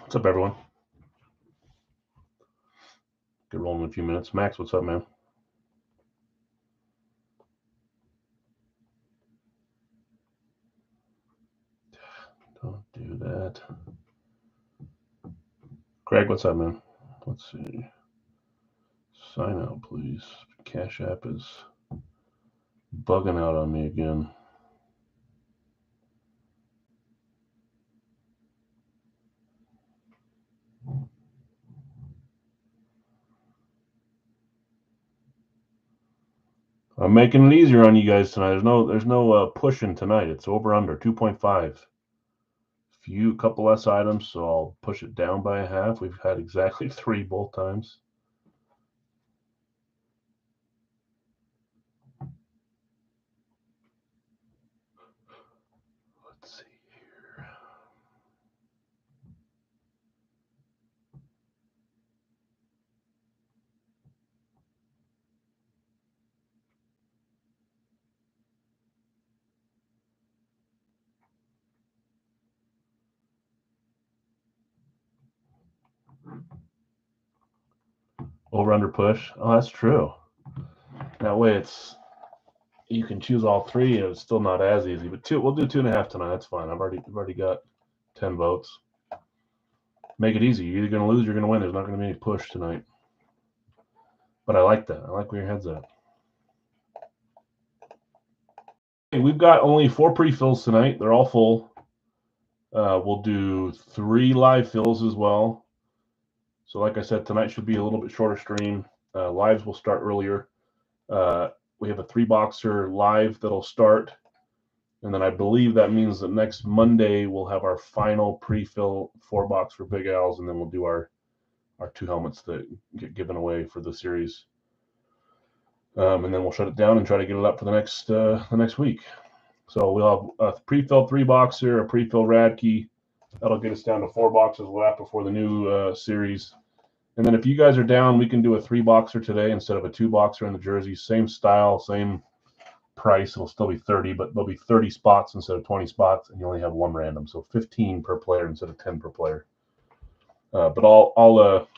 What's up, everyone? Get rolling in a few minutes. Max, what's up, man? Don't do that. Greg, what's up, man? Let's see. Sign out, please. Cash App is bugging out on me again. I'm making it easier on you guys tonight. There's no pushing tonight. It's over under 2.5. A couple less items, so I'll push it down by a half. We've had exactly 3 both times. Let's see here. Over under push. Oh, that's true. That way you can choose all 3 and it's still not as easy. But we'll do 2.5 tonight. That's fine. I've already got 10 votes. Make it easy. You're either gonna lose, you're gonna win. There's not gonna be any push tonight. But I like that. I like where your head's at. Okay, we've got only 4 pre-fills tonight. They're all full. We'll do 3 live fills as well. So like I said, tonight should be a little bit shorter stream. Lives will start earlier. We have a 3-boxer live that'll start. And then I believe that means that next Monday we'll have our final pre-fill 4-box for Big Al's, and then we'll do our 2 helmets that get given away for the series. And then we'll shut it down and try to get it up for the next week. So we'll have a pre-fill 3-boxer, a pre-fill Radke. That'll get us down to 4 boxes left before the new series. And then if you guys are down, we can do a 3-boxer today instead of a 2-boxer in the jersey. Same style, same price. It'll still be 30, but there'll be 30 spots instead of 20 spots, and you only have 1 random. So 15 per player instead of 10 per player. But I'll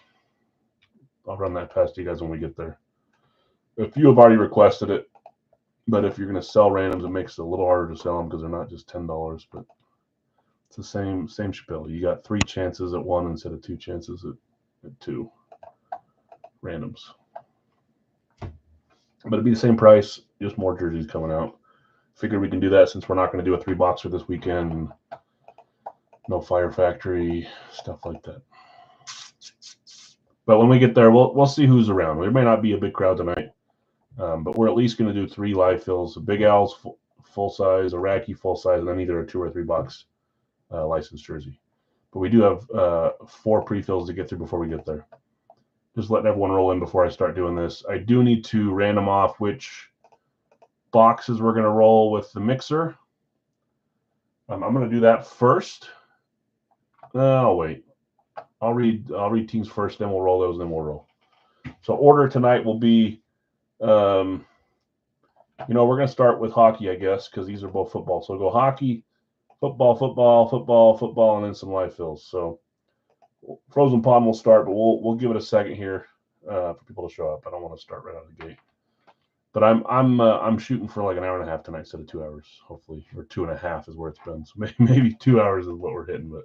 run that past you guys when we get there. A few have already requested it, but if you're going to sell randoms, it makes it a little harder to sell them because they're not just $10. But it's the same spiel. You got 3 chances at 1 instead of 2 chances at 2 randoms. But it'd be the same price, just more jerseys coming out. Figured we can do that since we're not going to do a 3-boxer this weekend. No Fire Factory, stuff like that. But when we get there, we'll see who's around. There may not be a big crowd tonight, but we're at least going to do 3 live fills: a Big Al's full size, a Radke full size, and then either a 2 or 3 box licensed jersey. But we do have 4 pre-fills to get through before we get there. Just letting everyone roll in before I start doing this. I do need to random off which boxes we're going to roll with the mixer. I'm going to do that first. I'll wait. I'll read teams first, then we'll roll those, then we'll roll. So order tonight will be, we're going to start with hockey, I guess, because these are both football. So we'll go hockey, football, and then some live fills. So Frozen Pond will start, but we'll give it a second here for people to show up. I don't want to start right out of the gate. But I'm shooting for like an hour and a half tonight instead of 2 hours, hopefully, or 2.5 is where it's been. So maybe 2 hours is what we're hitting, but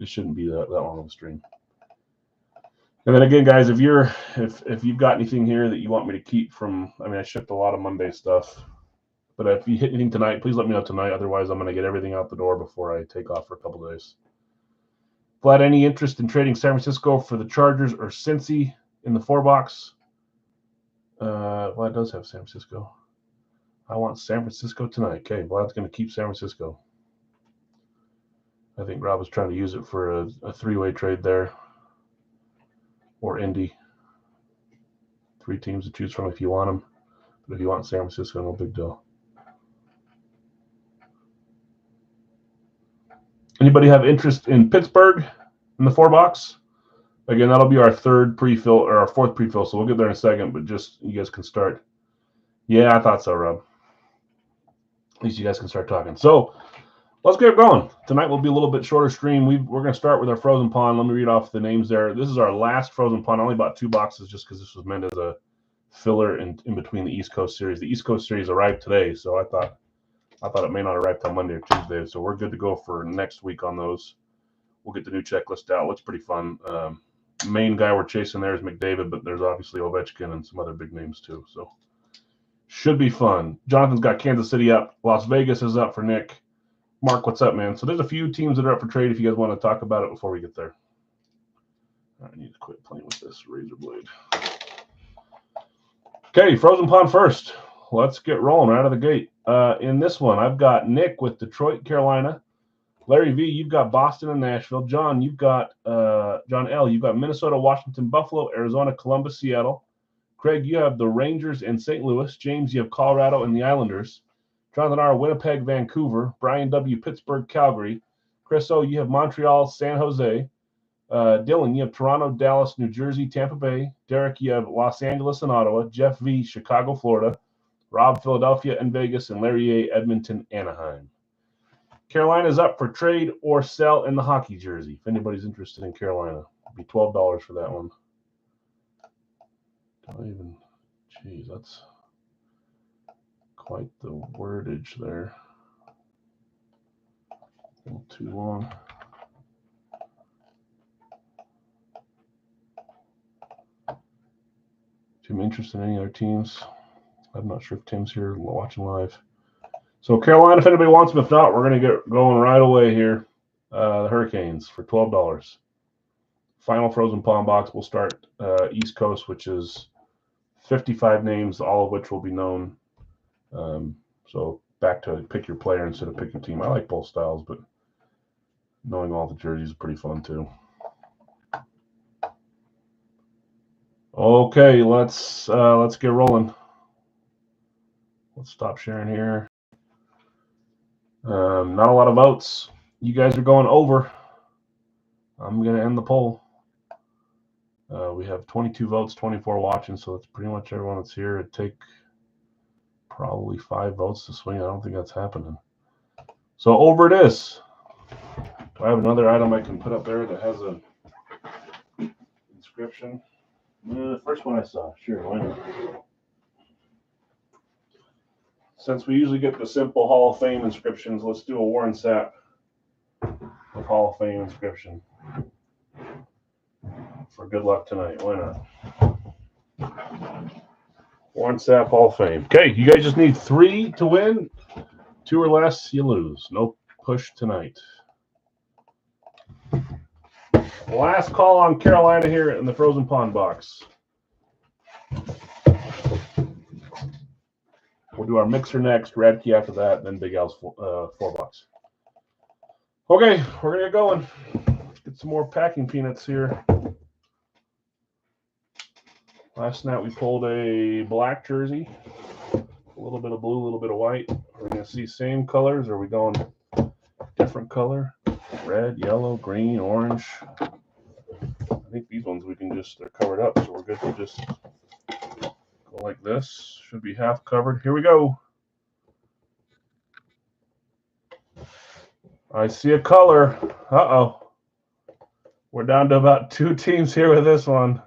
it shouldn't be that long of a stream. And then again, guys, if you've got anything here that you want me to keep from, I mean, I shipped a lot of Monday stuff, but if you hit anything tonight, please let me know tonight. Otherwise, I'm going to get everything out the door before I take off for a couple of days. Vlad, any interest in trading San Francisco for the Chargers or Cincy in the 4-box? Vlad does have San Francisco. I want San Francisco tonight. Okay, Vlad's going to keep San Francisco. I think Rob was trying to use it for a 3-way trade there. Or Indy. 3 teams to choose from if you want them. But if you want San Francisco, no big deal. Anybody have interest in Pittsburgh in the 4-box? Again, that'll be our 3rd pre-fill or our 4th pre-fill, so we'll get there in a second, but just you guys can start. Yeah, I thought so, Rob. At least you guys can start talking. So let's get going. Tonight will be a little bit shorter stream. We're going to start with our Frozen Pond. Let me read off the names there. This is our last Frozen Pond. I only bought 2 boxes just because this was meant as a filler in between the East Coast series. The East Coast series arrived today, so I thought it may not arrive till Monday or Tuesday. So we're good to go for next week on those. We'll get the new checklist out. Looks pretty fun. Main guy we're chasing there is McDavid, but there's obviously Ovechkin and some other big names too. So should be fun. Jonathan's got Kansas City up. Las Vegas is up for Nick. Mark, what's up, man? So there's a few teams that are up for trade if you guys want to talk about it before we get there. I need to quit playing with this razor blade. Okay, Frozen Pond first. Let's get rolling right out of the gate. In this one, I've got Nick with Detroit, Carolina. Larry V, you've got Boston and Nashville. John, you've got John L, you've got Minnesota, Washington, Buffalo, Arizona, Columbus, Seattle. Craig, you have the Rangers and St. Louis. James, you have Colorado and the Islanders. Jonathan R, Winnipeg, Vancouver. Brian W, Pittsburgh, Calgary. Chris O, you have Montreal, San Jose. Dylan, you have Toronto, Dallas, New Jersey, Tampa Bay. Derek, you have Los Angeles and Ottawa. Jeff V, Chicago, Florida. Rob, Philadelphia and Vegas. And Larry A, Edmonton, Anaheim. Carolina's up for trade or sell in the hockey jersey. If anybody's interested in Carolina, it'd be $12 for that one. Geez, that's quite the wordage there. A little too long. Tim, interested in any other teams? I'm not sure if Tim's here watching live. So Carolina, if anybody wants them, if not, we're going to get going right away here. The Hurricanes for $12. Final Frozen Pond box. We'll start East Coast, which is 55 names, all of which will be known. So back to pick your player instead of pick your team. I like both styles, but knowing all the jerseys is pretty fun too. Okay, let's get rolling. Let's stop sharing here. Not a lot of votes. You guys are going over. I'm going to end the poll. We have 22 votes, 24 watching, so it's pretty much everyone that's here. It'd take probably 5 votes to swing. I don't think that's happening. So over it is. Do I have another item I can put up there that has a inscription? The first one I saw. Sure, why not? Since we usually get the simple Hall of Fame inscriptions, let's do a Warren Sapp with Hall of Fame inscription. For good luck tonight. Why not? Warren Sapp Hall of Fame. Okay, you guys just need 3 to win. 2 or less, you lose. No push tonight. Last call on Carolina here in the Frozen Pond box. We'll do our mixer next, Radkey after that, then Big Al's 4 box. Okay, we're going to get going. Let's get some more packing peanuts here. Last night we pulled a black jersey, a little bit of blue, a little bit of white. We're going to see same colors, or are we going different color? Red, yellow, green, orange. I think these ones we can just, they're covered up, so we're good to just go like this. Should be half covered. Here we go. I see a color. Uh-oh. We're down to about 2 teams here with this one.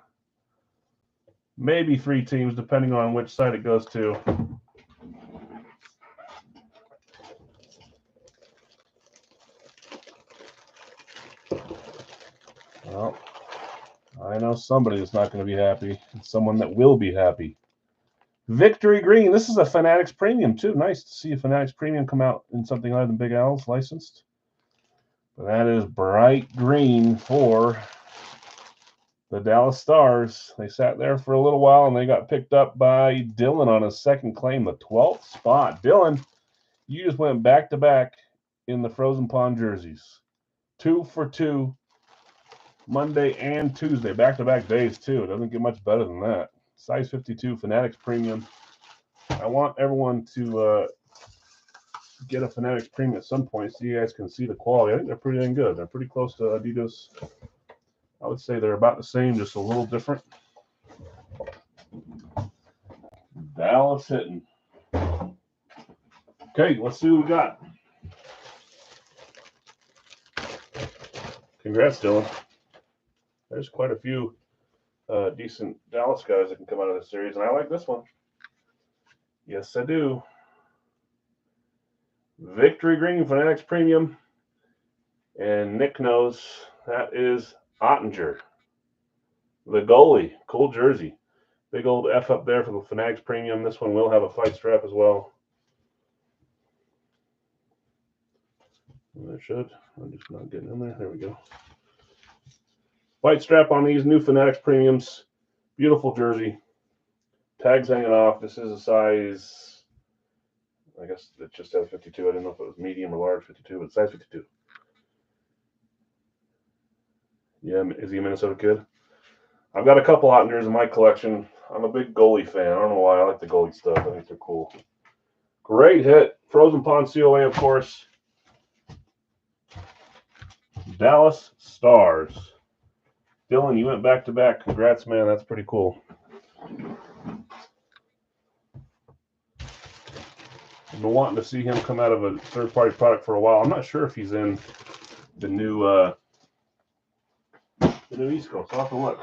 Maybe 3 teams, depending on which side it goes to. Well, I know somebody that's not going to be happy. And someone that will be happy. Victory Green. This is a Fanatics Premium, too. Nice to see a Fanatics Premium come out in something other than Big Al's licensed. But that is bright green for the Dallas Stars. They sat there for a little while, and they got picked up by Dylan on his second claim, the 12th spot. Dylan, you just went back-to-back in the Frozen Pond jerseys. 2 for 2, Monday and Tuesday. Back-to-back days, too. It doesn't get much better than that. Size 52, Fanatics Premium. I want everyone to get a Fanatics Premium at some point so you guys can see the quality. I think they're pretty dang good. They're pretty close to Adidas. I would say they're about the same, just a little different. Dallas hitting. Okay, let's see what we got. Congrats, Dylan. There's quite a few decent Dallas guys that can come out of this series, and I like this one. Yes, I do. Victory Green Fanatics Premium. And Nick knows that is Ottinger, the goalie. Cool jersey. Big old F up there for the Fanatics Premium. This one will have a fight strap as well. It should. I'm just not getting in there. There we go. Fight strap on these new Fanatics Premiums. Beautiful jersey. Tags hanging off. This is a size, I guess it just says 52. I didn't know if it was medium or large 52, but size 52. Yeah, is he a Minnesota kid? I've got a couple Ottingers in my collection. I'm a big goalie fan. I don't know why. I like the goalie stuff. I think they're cool. Great hit. Frozen Pond COA, of course. Dallas Stars. Dylan, you went back-to-back. Congrats, man. That's pretty cool. I've been wanting to see him come out of a third-party product for a while. I'm not sure if he's in the new East Coast. I'll have to look.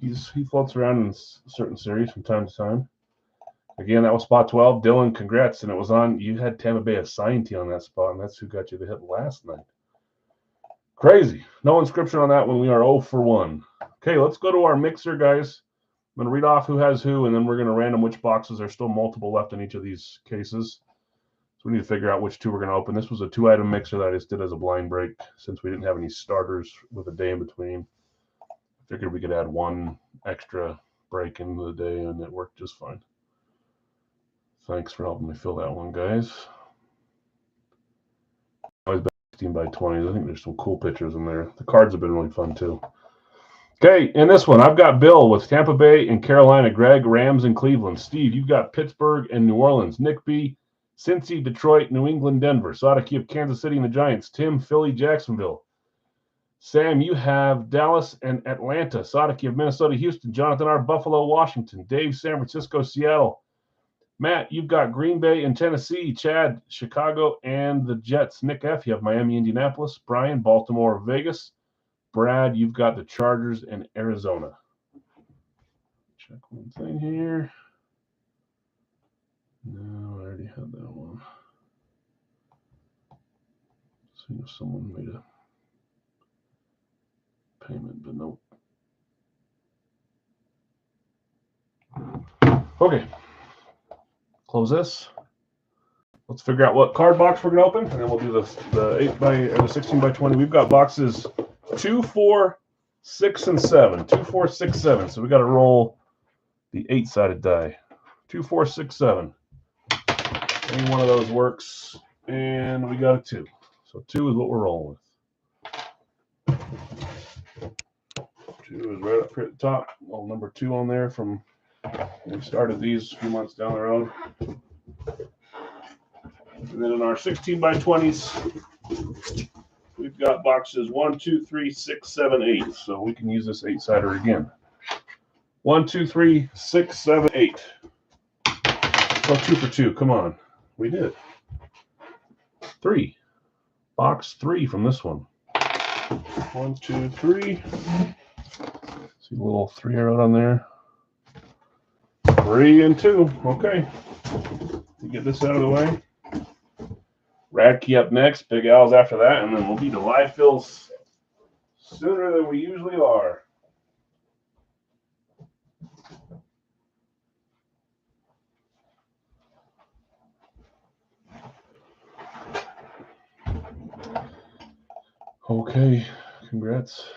He floats around in certain series from time to time. Again, that was spot 12. Dylan, congrats. And it was on, you had Tampa Bay assigned to you on that spot, and that's who got you the hit last night. Crazy. No inscription on that one. We are 0 for 1. Okay, let's go to our mixer, guys. I'm going to read off who has who, and then we're going to random which boxes. There's still multiple left in each of these cases. So we need to figure out which two we're going to open. This was a 2-item mixer that I just did as a blind break since we didn't have any starters with a day in between. I figured we could add one extra break into the day, and it worked just fine. Thanks for helping me fill that one, guys. Always been 16 by 20s. I think there's some cool pictures in there. The cards have been really fun, too. Okay, in this one, I've got Bill with Tampa Bay and Carolina, Greg, Rams, and Cleveland. Steve, you've got Pittsburgh and New Orleans. Nick B, Cincy, Detroit, New England, Denver. Sadaki of Kansas City and the Giants. Tim, Philly, Jacksonville. Sam, you have Dallas and Atlanta. Sadaki of Minnesota, Houston. Jonathan R, Buffalo, Washington. Dave, San Francisco, Seattle. Matt, you've got Green Bay and Tennessee. Chad, Chicago, and the Jets. Nick F, you have Miami, Indianapolis. Brian, Baltimore, Vegas. Brad, you've got the Chargers and Arizona. Check one thing here. No, I already had that one. See if someone made a payment, but nope. Okay. Close this. Let's figure out what card box we're going to open, and then we'll do the 16 by 20. We've got boxes 2, 4, 6, and 7. 2, 4, 6, 7. So we got to roll the 8-sided die. 2, 4, 6, 7. Any one of those works, and we got a 2. So 2 is what we're rolling with. 2 is right up here at the top. Well, number 2 on there from when we started these a few months down the road. And then in our 16 by 20s, we've got boxes 1, 2, 3, 6, 7, 8. So we can use this 8-sider again. 1, 2, 3, 6, 7, 8. Oh, 2 for 2. Come on. We did. 3. Box 3 from this one. 1, 2, 3. See the little 3 arrow on there. 3 and 2. Okay. Get this out of the way. Radke up next. Big Al's after that. And then we'll be to live fills Sooner than we usually are. Okay, congrats.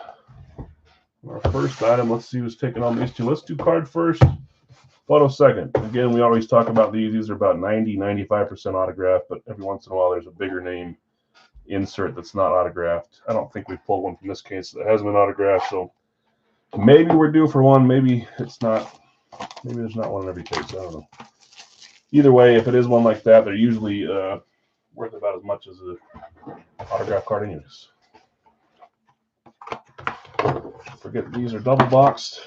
Our first item, let's see who's taking on these two. Let's do card first, photo second. Again, we always talk about these. These are about 90-95% autographed, but every once in a while there's a bigger name insert that's not autographed. I don't think we pulled one from this case that hasn't been autographed, so maybe we're due for one. Maybe it's not. Maybe there's not one in every case. I don't know. Either way, if it is one like that, they're usually worth about as much as an autograph card anyways. Forget these are double boxed.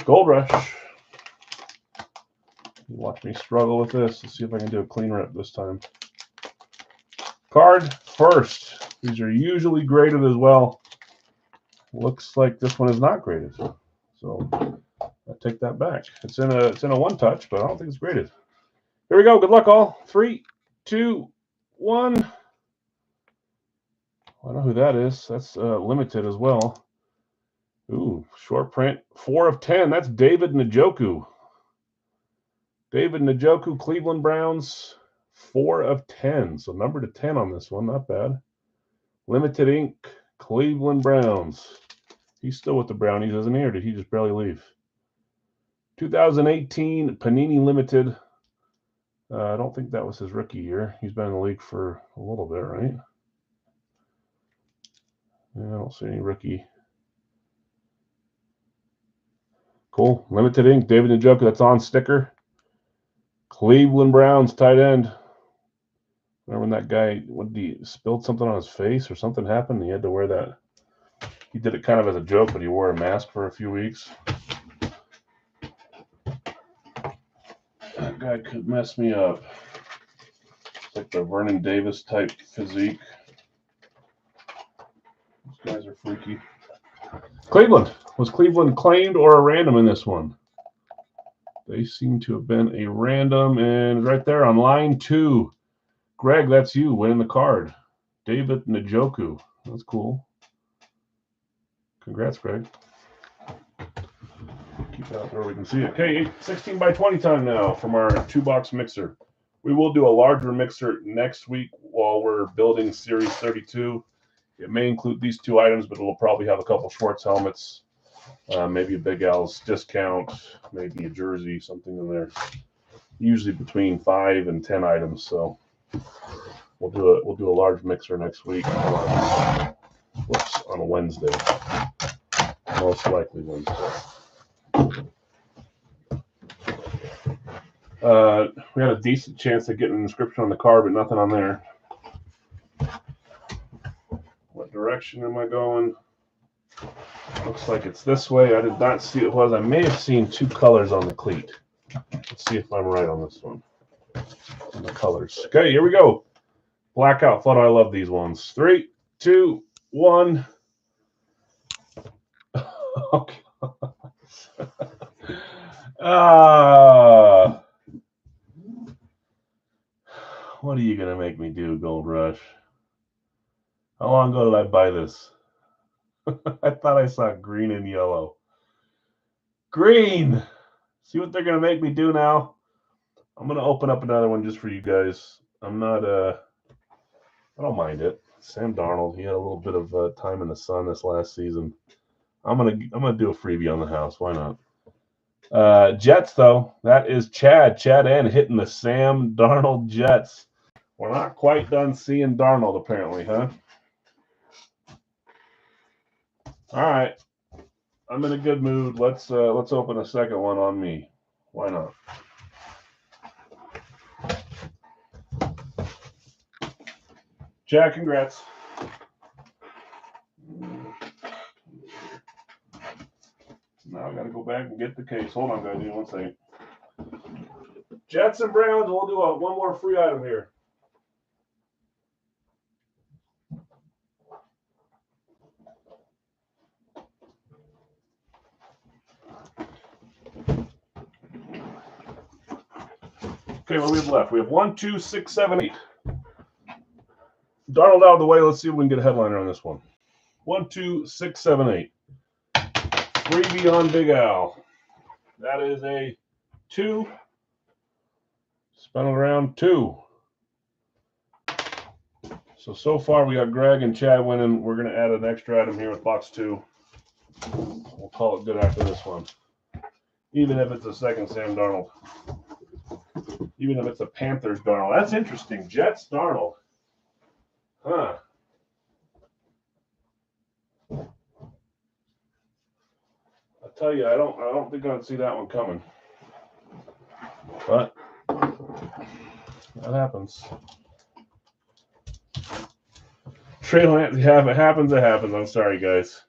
Gold Rush. Watch me struggle with this. Let's see if I can do a clean rip this time. Card first. These are usually graded as well. Looks like this one is not graded. So I take that back. It's in a one touch, but I don't think it's graded. Here we go. Good luck, all. 3, 2, 1. I know who that is. That's limited as well. Ooh, short print. 4 of 10. That's David Njoku. David Njoku, Cleveland Browns. 4 of 10. So number to 10 on this one. Not bad. Limited ink. Cleveland Browns. He's still with the Brownies, isn't he? Or did he just barely leave? 2018 Panini Limited. I don't think that was his rookie year. He's been in the league for a little bit, right? Yeah, I don't see any rookie. Cool. Limited ink. David Njoku. That's on sticker. Cleveland Browns tight end. Remember when that guy, when he spilled something on his face or something happened? He had to wear that. He did it kind of as a joke, but he wore a mask for a few weeks. That guy could mess me up. It's like the Vernon Davis type physique. These guys are freaky. Cleveland. Was Cleveland claimed or a random in this one? They seem to have been a random. And right there on line 2, Greg, that's you winning the card. David Njoku. That's cool. Congrats, Greg. Keep it out there where we can see it. Okay, 16 by 20 time now from our 2-box mixer. We will do a larger mixer next week while we're building Series 32. It may include these 2 items, but it'll probably have a couple Schwartz helmets, maybe a Big Al's discount, maybe a jersey, something in there. Usually between 5 and 10 items. So we'll do a large mixer next week. Whoops, on a Wednesday, most likely Wednesday. We had a decent chance of getting an inscription on the card, but nothing on there. What direction am I going? Looks like it's this way. I did not see it was. I may have seen 2 colors on the cleat. Let's see if I'm right on this one. On the colors. Okay, here we go. Blackout photo. I love these ones. 3, 2, 1. Okay. What are you going to make me do, Gold Rush? How long ago did I buy this? I thought I saw green and yellow. Green! See what they're going to make me do now? I'm going to open up another one just for you guys. I'm not, I don't mind it. Sam Darnold, he had a little bit of time in the sun this last season. I'm gonna do a freebie on the house. Why not? Jets, though. That is Chad. Chad N hitting the Sam Darnold Jets. We're not quite done seeing Darnold, apparently, huh? All right. I'm in a good mood. Let's open a second one on me. Why not? Jack, congrats. Now I got to go back and get the case. Hold on, guys. Give me 1 second. Jets and Browns. We'll do one more free item here. Okay, what do we have left? We have 1, 2, 6, 7, 8. Darnold out of the way. Let's see if we can get a headliner on this one. 1, 2, 6, 7, 8. Freebie on Big Al. That is a 2. Spin it around 2. So far we got Greg and Chad winning. We're going to add an extra item here with box 2. We'll call it good after this one. Even if it's a second Sam Darnold. Even if it's a Panthers Darnold. That's interesting. Jets Darnold. Huh. I'll tell you, I don't think I'd see that one coming. But that happens. Trey Lance, yeah, if it happens, it happens. I'm sorry, guys.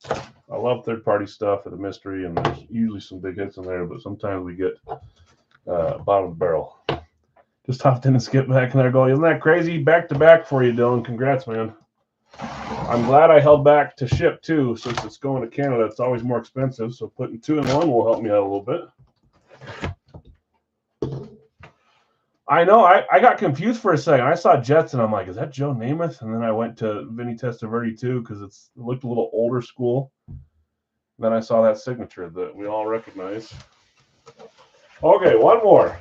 I love third-party stuff and the mystery, and there's usually some big hits in there, but sometimes we get bottom of the barrel. Just hopped in and skipped back in there going, isn't that crazy? Back-to-back for you, Dylan. Congrats, man. I'm glad I held back to ship, too, since it's going to Canada. It's always more expensive, so putting 2 in 1 will help me out a little bit. I know. I got confused for a second. I saw Jets, and I'm like, is that Joe Namath? And then I went to Vinny Testaverde, too, because it looked a little older school. Then I saw that signature that we all recognize. Okay, one more.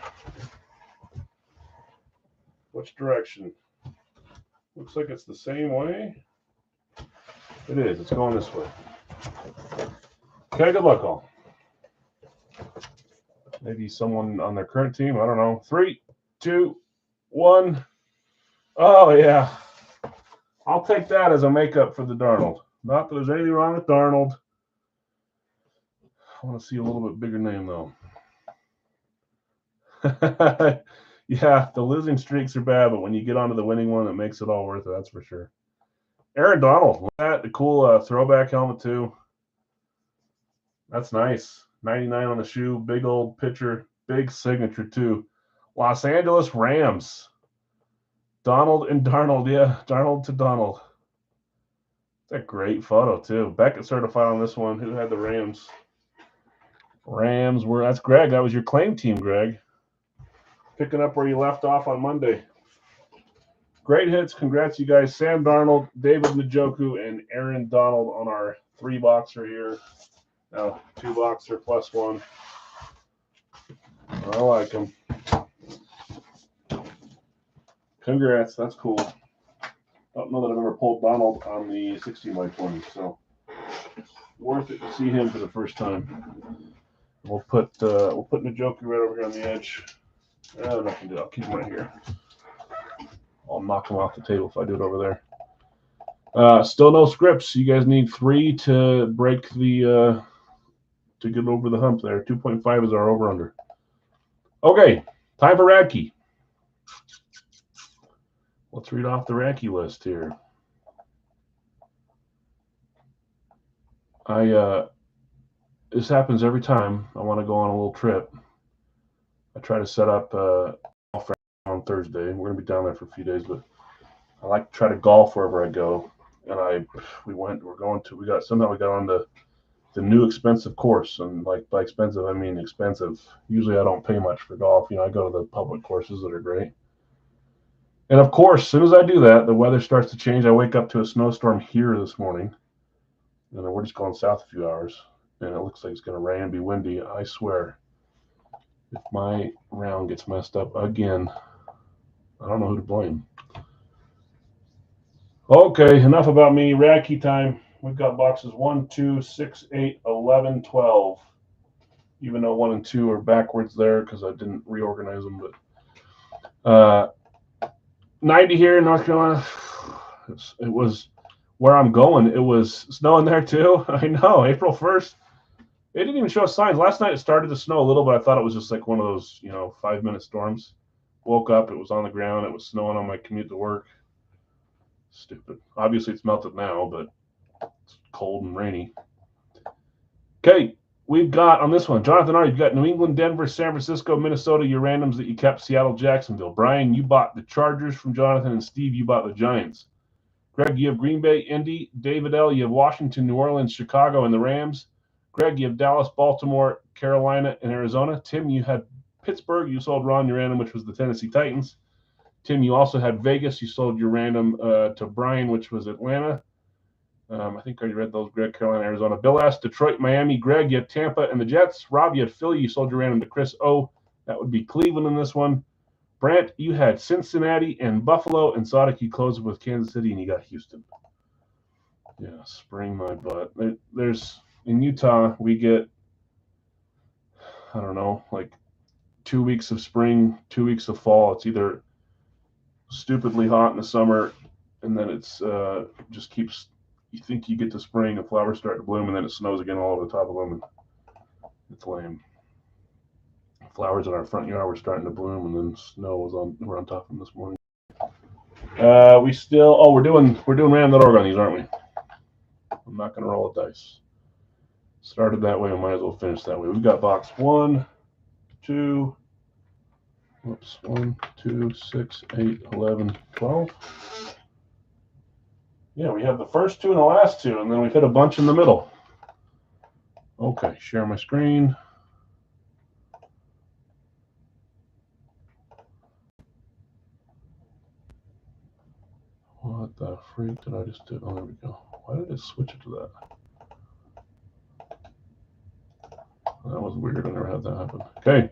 Which direction? Looks like it's the same way. It is. It's going this way. Okay, good luck, all. Maybe someone on their current team. I don't know. 3, 2, 1. Oh, yeah. I'll take that as a makeup for the Darnold. Not that there's anything wrong with Darnold. I want to see a little bit bigger name, though. Yeah, the losing streaks are bad, but when you get onto the winning one, it makes it all worth it. That's for sure. Aaron Donald. Look at that. The cool throwback helmet, too. That's nice. 99 on the shoe. Big old picture. Big signature, too. Los Angeles Rams. Donald and Darnold. Yeah, Darnold to Donald. That's a great photo, too. Beckett certified on this one. Who had the Rams? Rams were, that's Greg. That was your claim team, Greg. Picking up where you left off on Monday. Great hits. Congrats, you guys. Sam Darnold, David Njoku, and Aaron Donald on our 3-boxer here. Now, 2-boxer plus 1. I like them. Congrats. That's cool. I don't know that I've ever pulled Donald on the 16x20, so worth it to see him for the first time. We'll put Njoku right over here on the edge. Nothing to do. I'll keep him right here. I'll knock him off the table if I do it over there. Still no scripts. You guys need 3 to break the to get over the hump there. 2.5 is our over/under. Okay, time for Radke. Let's read off the Radke list here. This happens every time I want to go on a little trip. I try to set up on Thursday. We're gonna be down there for a few days, but I like to try to golf wherever I go. And we got on the new expensive course, and like by expensive I mean expensive. Usually I don't pay much for golf. I go to the public courses that are great. And of course, as soon as I do that, the weather starts to change. I wake up to a snowstorm here this morning, and we're just going south a few hours, and it looks like it's going to rain and be windy. I swear, if my round gets messed up again, I don't know who to blame. Okay, enough about me. Radke time. We've got boxes 1, 2, 6, 8, 11, 12. Even though 1 and 2 are backwards there because I didn't reorganize them. But 90 here in North Carolina. It was where I'm going. It was snowing there too. I know. April 1st. It didn't even show signs. Last night it started to snow a little, but I thought it was just like one of those, 5-minute storms. Woke up, it was on the ground. It was snowing on my commute to work. Stupid. Obviously it's melted now, but it's cold and rainy. Okay, we've got on this one, Jonathan R., you've got New England, Denver, San Francisco, Minnesota, your randoms that you kept, Seattle, Jacksonville. Brian, you bought the Chargers from Jonathan, and Steve, you bought the Giants. Greg, you have Green Bay, Indy. David L., you have Washington, New Orleans, Chicago, and the Rams. Greg, you have Dallas, Baltimore, Carolina, and Arizona. Tim, you had Pittsburgh. You sold Ron your random, which was the Tennessee Titans. Tim, you also had Vegas. You sold your random to Brian, which was Atlanta. I think I already read those. Greg, Carolina, Arizona. Bill S. Detroit, Miami. Greg, you had Tampa and the Jets. Rob, you had Philly. You sold your random to Chris O. That would be Cleveland in this one. Brant, you had Cincinnati and Buffalo. And Sadiq, you closed with Kansas City and you got Houston. Yeah, spring my butt. There's in Utah, we get, I don't know, like 2 weeks of spring, 2 weeks of fall. It's either stupidly hot in the summer, and then it's just keeps. You think you get to spring, and flowers start to bloom, and then it snows again all over the top of them. And it's lame. Flowers in our front yard were starting to bloom, and then snow was we're on top of them this morning. We still. Oh, we're doing random.org on these, aren't we? I'm not going to roll a dice. Started that way, I might as well finish that way. We've got box 1, 2. Whoops, 1, 2, 6, 8, 11, 12. Yeah, we have the first 2 and the last 2, and then we've hit a bunch in the middle. Okay, share my screen. What the freak did I just do? Oh, there we go. Why did it switch it to that? That was weird. I never had that happen. Okay.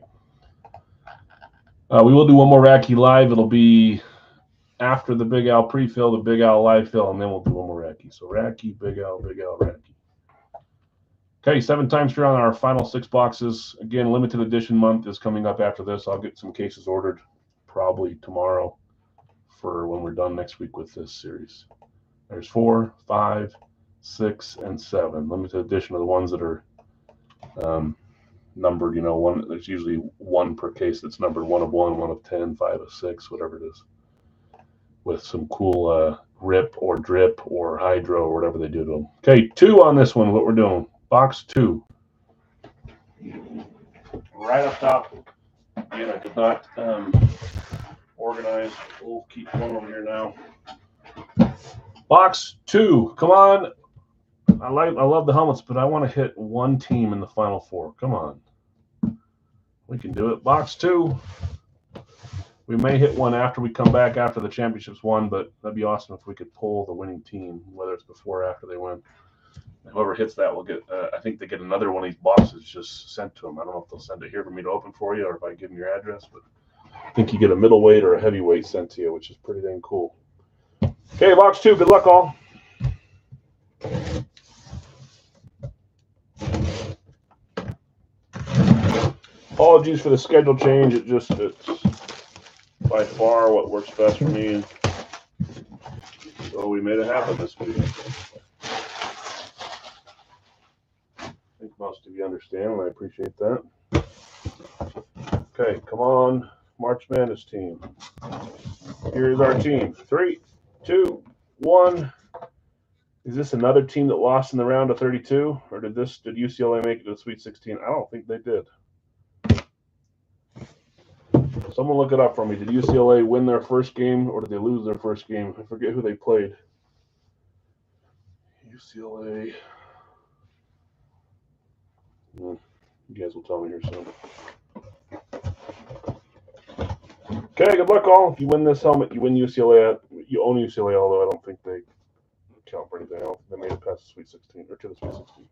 We will do one more Racky live. It'll be after the Big Al pre-fill, the Big Al live fill, and then we'll do one more Racky. So Racky, Big Al, Racky. Okay, 7 times here on our final 6 boxes. Again, limited edition month is coming up after this. I'll get some cases ordered probably tomorrow for when we're done next week with this series. There's 4, 5, 6, and 7. Limited edition are the ones that are numbered, one. There's usually 1 per case that's numbered 1 of 1, 1 of 10, 5 of 6, whatever it is, with some cool rip or drip or hydro or whatever they do to them. Okay, 2 on this one. What we're doing, box 2, right up top. Again, I did not organize. We'll keep going over here now. Box 2, come on. I love the helmets, but I want to hit 1 team in the final 4. Come on. We can do it. Box 2. We may hit one after we come back after the championship's won, but that'd be awesome if we could pull the winning team, whether it's before or after they win. Whoever hits that will get, I think they get another one of these boxes just sent to them. I don't know if they'll send it here for me to open for you or if I give them your address, but I think you get a middleweight or a heavyweight sent to you, which is pretty dang cool. Okay, box 2. Good luck, all. Apologies for the schedule change. It's by far what works best for me. So we made it happen this week. I think most of you understand, and I appreciate that. Okay, come on, March Madness team. Here's our team. 3, 2, 1. Is this another team that lost in the round of 32, or did UCLA make it to the Sweet 16? I don't think they did. Someone look it up for me. Did UCLA win their first game, or did they lose their first game? I forget who they played. UCLA. You guys will tell me here soon. Okay, good luck, all. If you win this helmet, you win UCLA. You own UCLA, although I don't think they count for anything else. They made it past the Sweet 16, or to the Sweet 16.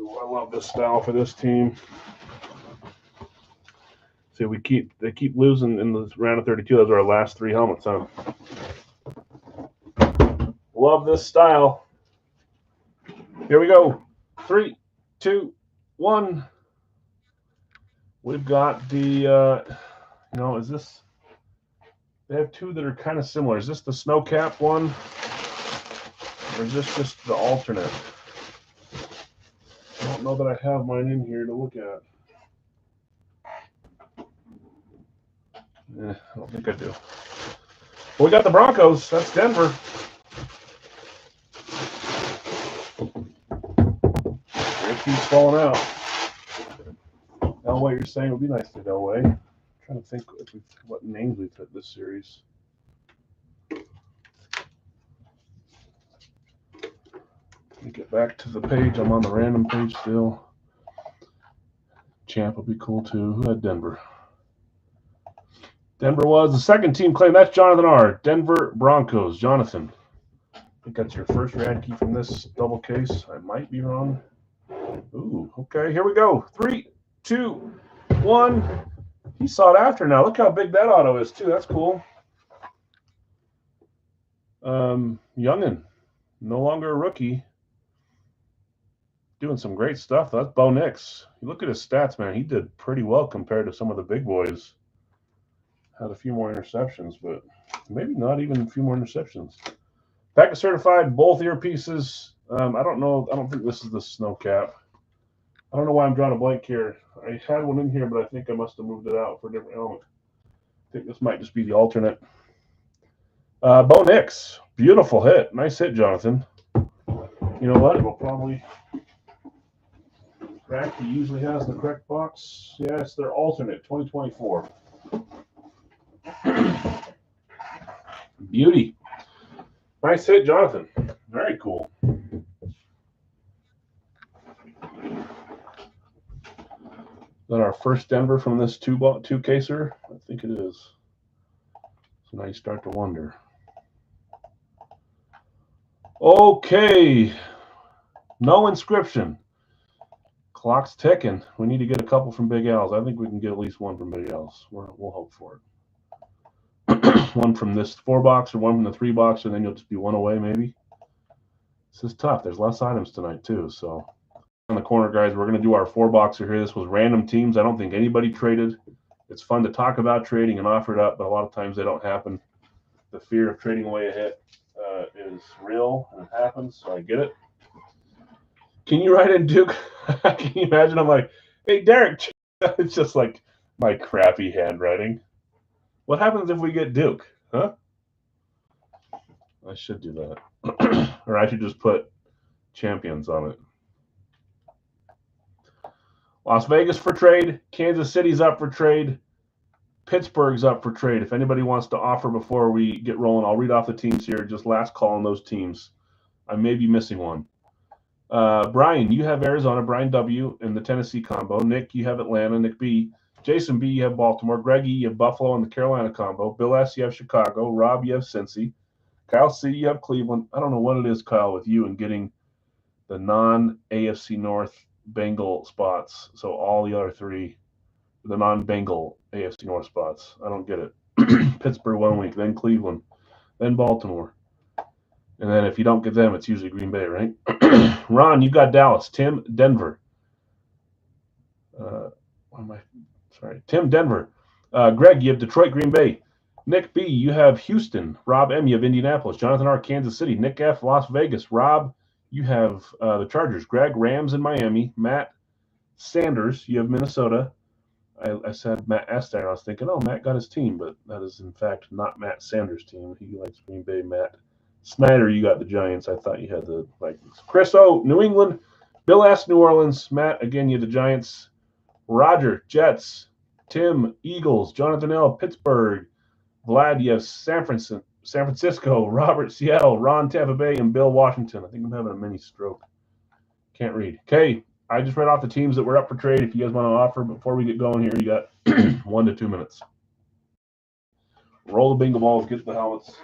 Ooh, I love this style for this team. See, they keep losing in the round of 32. Those are our last 3 helmets, huh? Love this style. Here we go. 3, 2, 1. We've got the, is this? They have 2 that are kind of similar. Is this the snow cap one, or is this just the alternate? I don't know that I have mine in here to look at. I don't think I do. Well, we got the Broncos. That's Denver. It keeps falling out. Elway, you're saying it would be nice to get Elway. I'm trying to think what names we've hit this series. Let me get back to the page. I'm on the random page still. Champ would be cool too. Who had Denver? Denver was the second team claim. That's Jonathan R. Denver Broncos. Jonathan. think that's your first Radke from this double case. I might be wrong. Ooh, okay, here we go. 3, 2, 1. He sought after now. Look how big that auto is, too. That's cool. Youngin, no longer a rookie. Doing some great stuff. That's Bo Nix. You look at his stats, man. He did pretty well compared to some of the big boys. Had a few more interceptions, but maybe not even a few more interceptions. Packet certified, both earpieces. I don't know. I don't think this is the snow cap. I don't know why I'm drawing a blank here. I had one in here, but I think I must have moved it out for a different element. I think this might just be the alternate. Bo Nix. Beautiful hit. Nice hit, Jonathan. You know what? It will probably... He usually has the correct box. Yeah, it's their alternate, 2024. Beauty. Nice hit, Jonathan. Very cool. Is that our first Denver from this two caser? I think it is. So now you start to wonder. Okay. No inscription. Clock's ticking. We need to get a couple from Big Al's. I think we can get at least one from Big Al's. We'll hope for it. One from this 4-box or one from the 3-box, and then you'll just be one away maybe. This is tough. There's less items tonight too. So on the corner, guys, we're going to do our 4-boxer here. This was random teams. I don't think anybody traded. It's fun to talk about trading and offer it up, but a lot of times they don't happen. The fear of trading away a hit is real, and it happens, so I get it. Can you write in Duke? Can you imagine? I'm like, hey, Derek. It's just like my crappy handwriting. What happens if we get Duke? Huh? I should do that. Or I should just put champions on it. Las Vegas for trade. Kansas City's up for trade. Pittsburgh's up for trade. If anybody wants to offer before we get rolling, I'll read off the teams here. Just last call on those teams. I may be missing one. Brian, you have Arizona. Brian W. in the Tennessee combo. Nick, you have Atlanta. Nick B. Jason B., you have Baltimore. Greggy, you have Buffalo and the Carolina combo. Bill S., you have Chicago. Rob, you have Cincy. Kyle C., you have Cleveland. I don't know what it is, Kyle, with you and getting the non-AFC North Bengal spots. So all the other three, the non-Bengal AFC North spots. I don't get it. Pittsburgh 1 week, then Cleveland, then Baltimore. And then if you don't get them, it's usually Green Bay, right? Ron, you've got Dallas. Tim, Denver. Tim, Denver. Greg, you have Detroit, Green Bay. Nick B., you have Houston. Rob M., you have Indianapolis. Jonathan R., Kansas City. Nick F., Las Vegas. Rob, you have the Chargers. Greg, Rams in Miami. Matt Sanders, you have Minnesota. I said Matt S. there. I was thinking, oh, Matt got his team, but that is, in fact, not Matt Sanders' team. He likes Green Bay. Matt Snyder, you got the Giants. I thought you had the Vikings. Chris O., New England. Bill S., New Orleans. Matt, again, you have the Giants. Roger, Jets. Tim, Eagles. Jonathan L., Pittsburgh. Vlad, you have San Francisco. Robert, Seattle. Ron, Tampa Bay. And Bill, Washington. I think I'm having a mini stroke. Can't read. Okay, I just read off the teams that were up for trade. If you guys want to offer before we get going here, you got 1 to 2 minutes. Roll the bingo balls, get the helmets,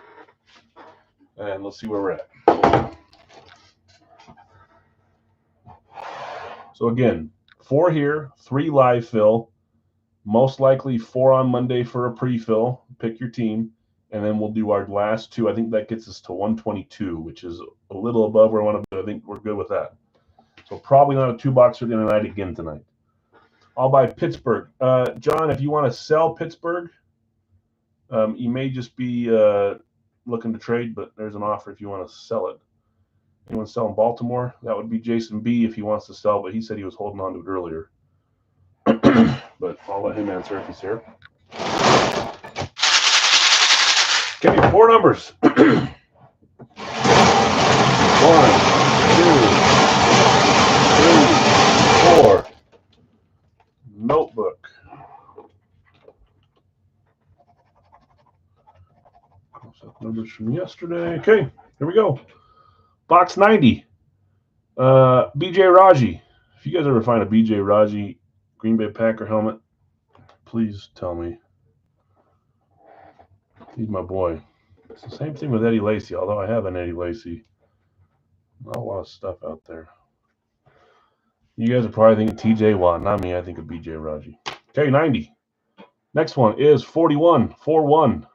and let's see where we're at. So again, 4 here, 3 live fill, most likely 4 on Monday for a pre-fill. Pick your team, and then we'll do our last 2. I think that gets us to 122, which is a little above where I want to be. I think we're good with that. So probably not a 2-boxer tonight again tonight. I'll buy Pittsburgh. John, if you want to sell Pittsburgh, you may just be looking to trade, but there's an offer if you want to sell it. Anyone selling Baltimore? That would be Jason B. if he wants to sell, but he said he was holding on to it earlier. But I'll let him answer if he's here. Give me 4 numbers. 1, 2, 3, 4. Notebook. Numbers from yesterday. Okay, here we go. Box 90. BJ Raji. If you guys ever find a BJ Raji Green Bay Packer helmet, please tell me. He's my boy. It's the same thing with Eddie Lacy, although I have an Eddie Lacy. Not a lot of stuff out there. You guys are probably thinking TJ Watt, not me. I think of BJ Raji. Okay, 90. Next one is 41, 4-1.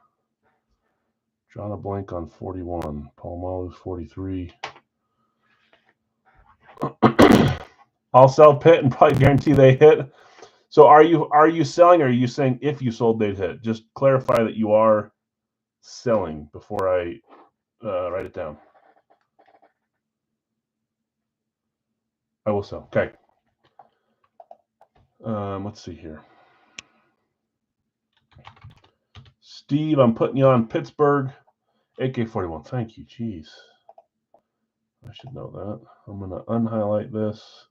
Drawing a blank on 41. Paul Muller's 43. I'll sell Pitt and probably guarantee they hit. So are you selling, or are you saying if you sold they'd hit? Just clarify that you are selling before I write it down. I will sell. Okay. Let's see here. Steve, I'm putting you on Pittsburgh. AK-41. Thank you. Jeez. I should know that. I'm going to unhighlight this.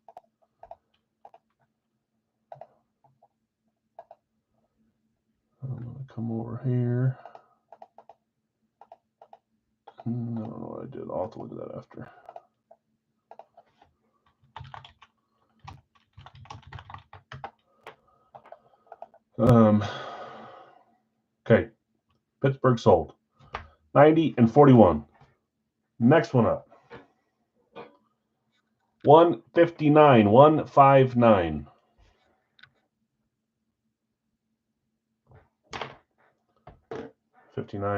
I'm going to come over here. I don't know what I did. I'll have to look at that after. Okay. Pittsburgh sold. 90 and 41. Next one up. 159, 159.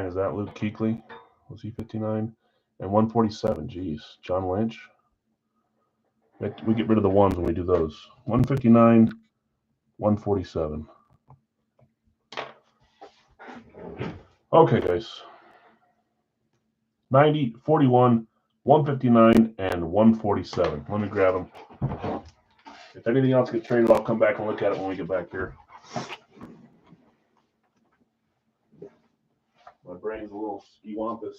Is that Luke Kuechly? Was he 59? And 147. Geez, John Lynch. We get rid of the ones when we do those. 159, 147. Okay, guys. 90, 41, 159, and 147. Let me grab them. If anything else gets traded, I'll come back and look at it when we get back here. My brain's a little ski-wampus.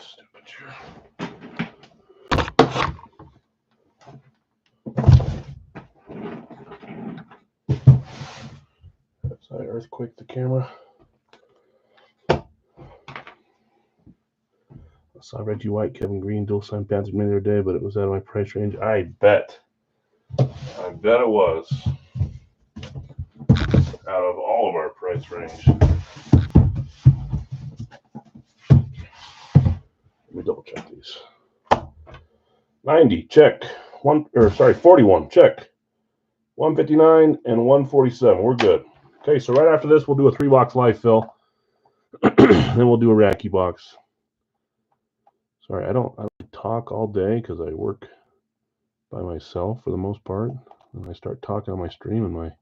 Stupid chair. I earthquake the camera. I saw Reggie White, Kevin Green, dual sign Panthers the other day, but it was out of my price range. I bet it was out of all of our price range. Let me double check these. 90, check. 41, check. 159 and 147. We're good. Okay, so right after this, we'll do a 3-box live fill. Then we'll do a Racky box. Sorry, I don't talk all day because I work by myself for the most part. And I start talking on my stream and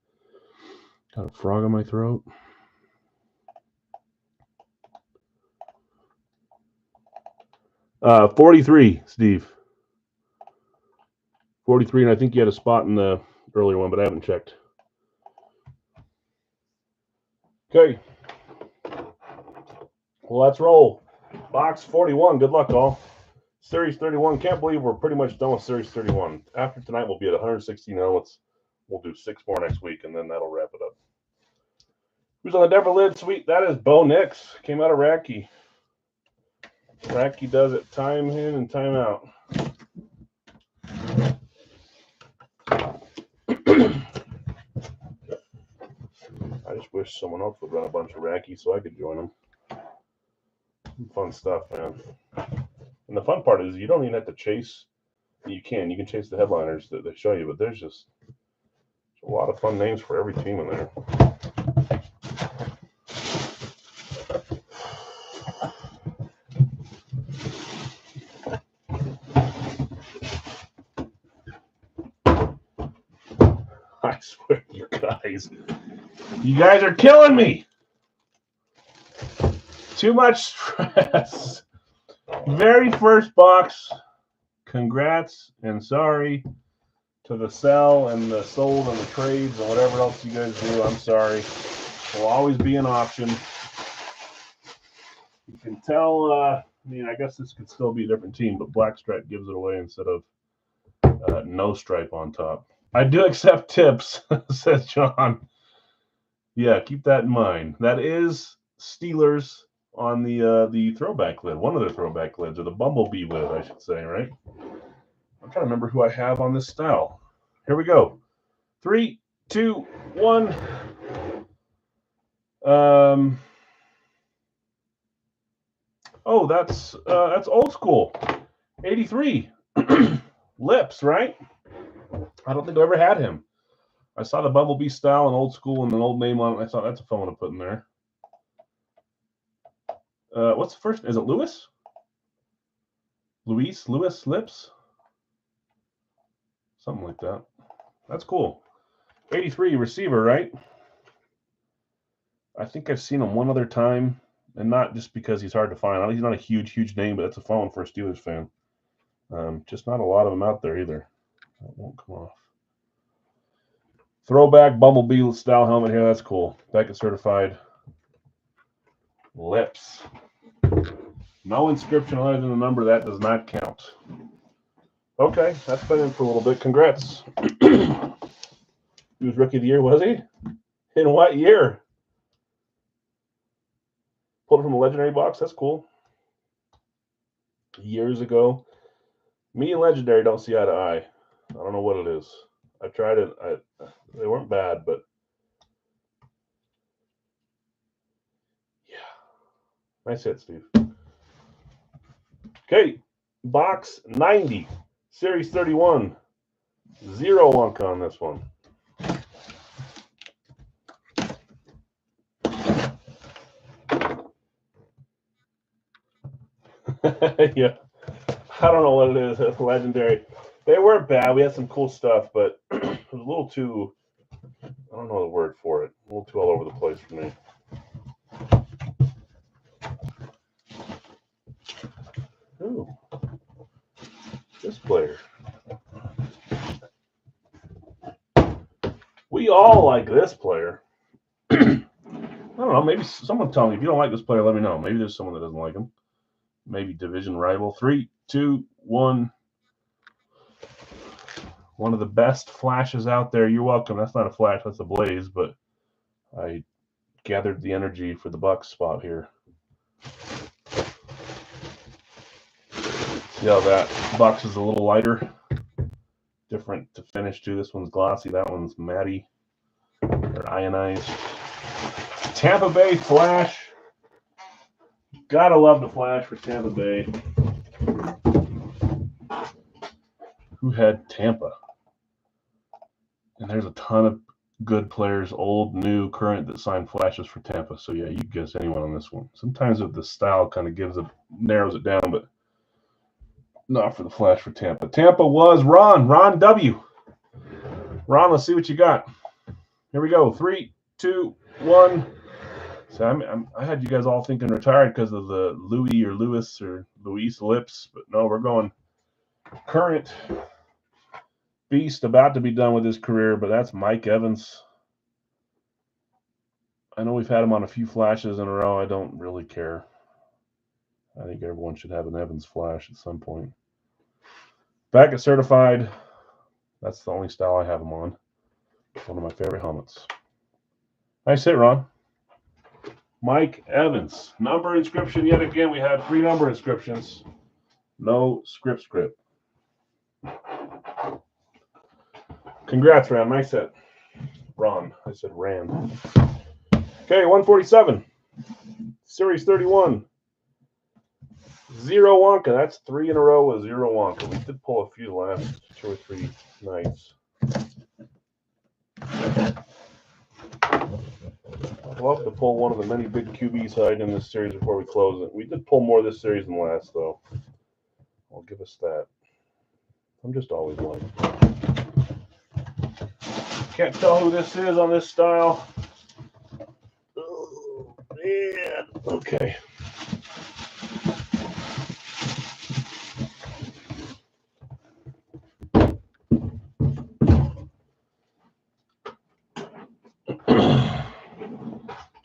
got a frog in my throat. 43, Steve. 43, and I think you had a spot in the earlier one, but I haven't checked. Okay. Well, let's roll. Box 41. Good luck, all. Series 31. Can't believe we're pretty much done with Series 31. After tonight, we'll be at 116 helmets. We'll do 6 more next week, and then that'll wrap it up. Who's on the Denver lid? Sweet. That is Bo Nix. Came out of Racky. Racky does it time in and time out. I just wish someone else would run a bunch of Racky so I could join them. Fun stuff, man. And the fun part is you don't even have to chase. You can chase the headliners that they show you, but there's just a lot of fun names for every team in there. I swear, you guys are killing me. Too much stress. Very first box. Congrats and sorry to the sell and the sold and the trades and whatever else you guys do. I'm sorry. Will always be an option. You can tell, I guess this could still be a different team, but Black Stripe gives it away instead of no stripe on top. I do accept tips, says John. Yeah, keep that in mind. That is Steelers on the throwback lid, one of their throwback lids, or the Bumblebee lid, I should say, right? I'm trying to remember who I have on this style. Here we go. 3, 2, 1. Oh, that's old school. 83. Lips, right? I don't think I ever had him. I saw the Bumblebee style and old school and an old name on it. I thought that's a fun one to put in there. What's the first? Is it Lewis? Lewis Lips? Something like that. That's cool. 83 receiver, right? I think I've seen him one other time, and not just because he's hard to find. He's not a huge name, but that's a fun one for a Steelers fan. Just not a lot of them out there either. That won't come off. Throwback Bumblebee style helmet here. That's cool. Beckett certified. Lips. No inscription other than the number. That does not count. Okay, that's been in for a little bit. Congrats. He was Rookie of the Year, was he? In what year? Pulled it from a Legendary box. That's cool. Years ago. Me and Legendary don't see eye to eye. I don't know what it is. I tried it. They weren't bad, but yeah. Nice hit, Steve. Okay, box 90, Series 31. 0 Wonka on this one. Yeah, I don't know what it is. It's Legendary. They weren't bad. We had some cool stuff, but it was a little too, I don't know the word for it, a little too all over the place for me. Ooh, this player. We all like this player. I don't know. Maybe someone tell me if you don't like this player. Let me know. Maybe there's someone that doesn't like him. Maybe division rival. 3, 2, 1. One of the best flashes out there. You're welcome. That's not a flash. That's a blaze. But I gathered the energy for the Bucks spot here. See how that box is a little lighter. Different to finish too. This one's glossy. That one's matty or ionized. Tampa Bay Flash. Gotta love the Flash for Tampa Bay. Who had Tampa? And there's a ton of good players, old, new, current, that signed flashes for Tampa. So yeah, you guess anyone on this one. Sometimes if the style kind of narrows it down, but not for the flash for Tampa. Tampa was Ron W. Ron, let's see what you got. Here we go. 3, 2, 1. So I had you guys all thinking retired because of the Louis or Luis Lips, but no, we're going current beast, about to be done with his career, but that's Mike Evans. I know we've had him on a few flashes in a row. I don't really care. I think everyone should have an Evans flash at some point. Back at certified, that's the only style I have him on. It's one of my favorite helmets. Nice hit, Ron. Mike Evans. Number inscription yet again. We had 3 number inscriptions. No script. Congrats, Ran. Nice hit. Ron. I said Ran. Okay, 147. Series 31. Zero Wonka. That's 3 in a row with Zero Wonka. We did pull a few the last 2 or 3 nights. I'd love to pull one of the many big QBs hiding in this series before we close it. We did pull more this series than last, though. I'll give us that. I'm just always lying. Can't tell who this is on this style. Oh, man. Okay.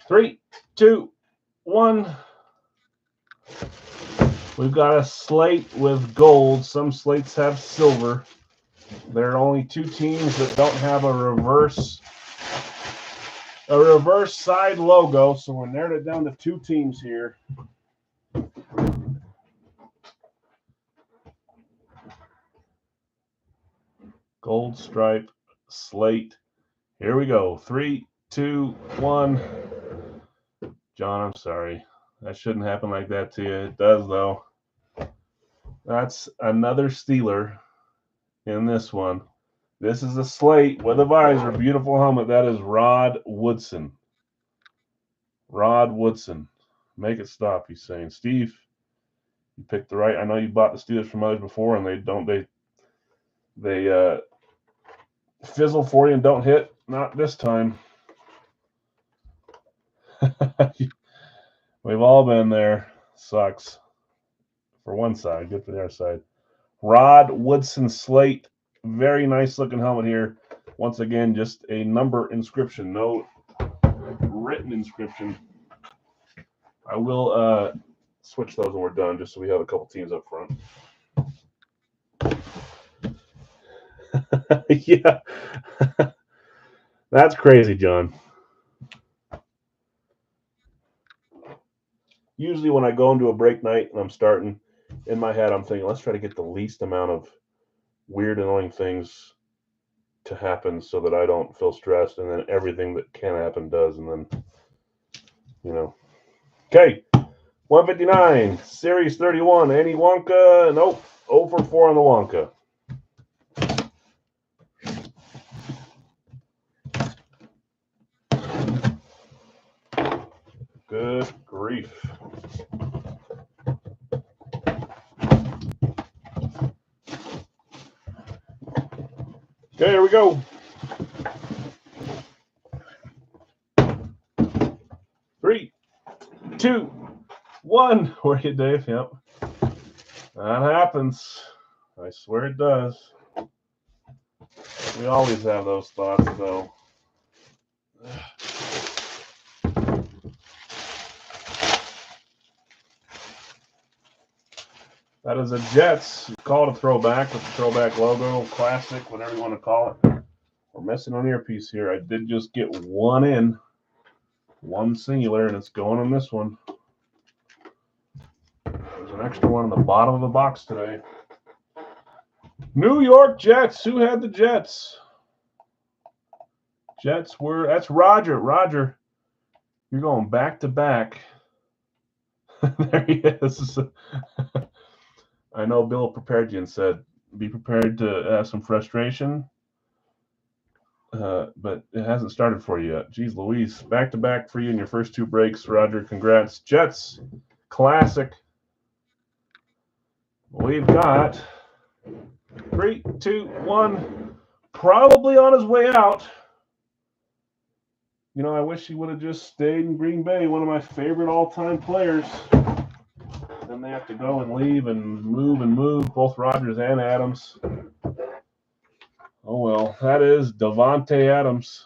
Three, 2, 1. We've got a slate with gold. Some slates have silver. There are only 2 teams that don't have a reverse side logo, so we're narrowed it down to 2 teams here. Gold stripe slate. Here we go. 3, 2, 1. John, I'm sorry. That shouldn't happen like that to you. It does, though. That's another Steeler in this one. This is a slate with a visor. Beautiful helmet. That is Rod Woodson. Rod Woodson. Make it stop, he's saying. Steve, you picked the right. I know you bought the Steelers from others before, and they fizzle for you and don't hit. Not this time. We've all been there. Sucks. For one side, good for the other side. Rod Woodson slate. Very nice looking helmet here. Once again, just a number inscription, no written inscription. I will switch those when we're done, just so we have a couple teams up front. Yeah. That's crazy, John. Usually when I go into a break night and I'm starting, in my head I'm thinking, let's try to get the least amount of weird, annoying things to happen so that I don't feel stressed, and then everything that can happen does, and then, you know. Okay, 159, Series 31, Andy Wonka. Nope, 0 for 4 on the Wonka. Good grief. Okay, here we go. Three, 2, 1. Where you, Dave? Yep. That happens. I swear it does. We always have those thoughts, though. That is a Jets. You call it a throwback with the throwback logo, classic, whatever you want to call it. We're missing an earpiece here. I did just get one in, one singular, and it's going on this one. There's an extra one on the bottom of the box today. New York Jets. Who had the Jets? Jets were, that's Roger. Roger, you're going back to back. There he is. I know Bill prepared you and said, be prepared to have some frustration. But it hasn't started for you yet. Jeez Louise. Back to back for you in your first 2 breaks, Roger. Congrats. Jets, classic. We've got 3, 2, 1. Probably on his way out. You know, I wish he would have just stayed in Green Bay, one of my favorite all-time players. Then they have to go and leave and move, both Rodgers and Adams. Oh, well, that is Davante Adams.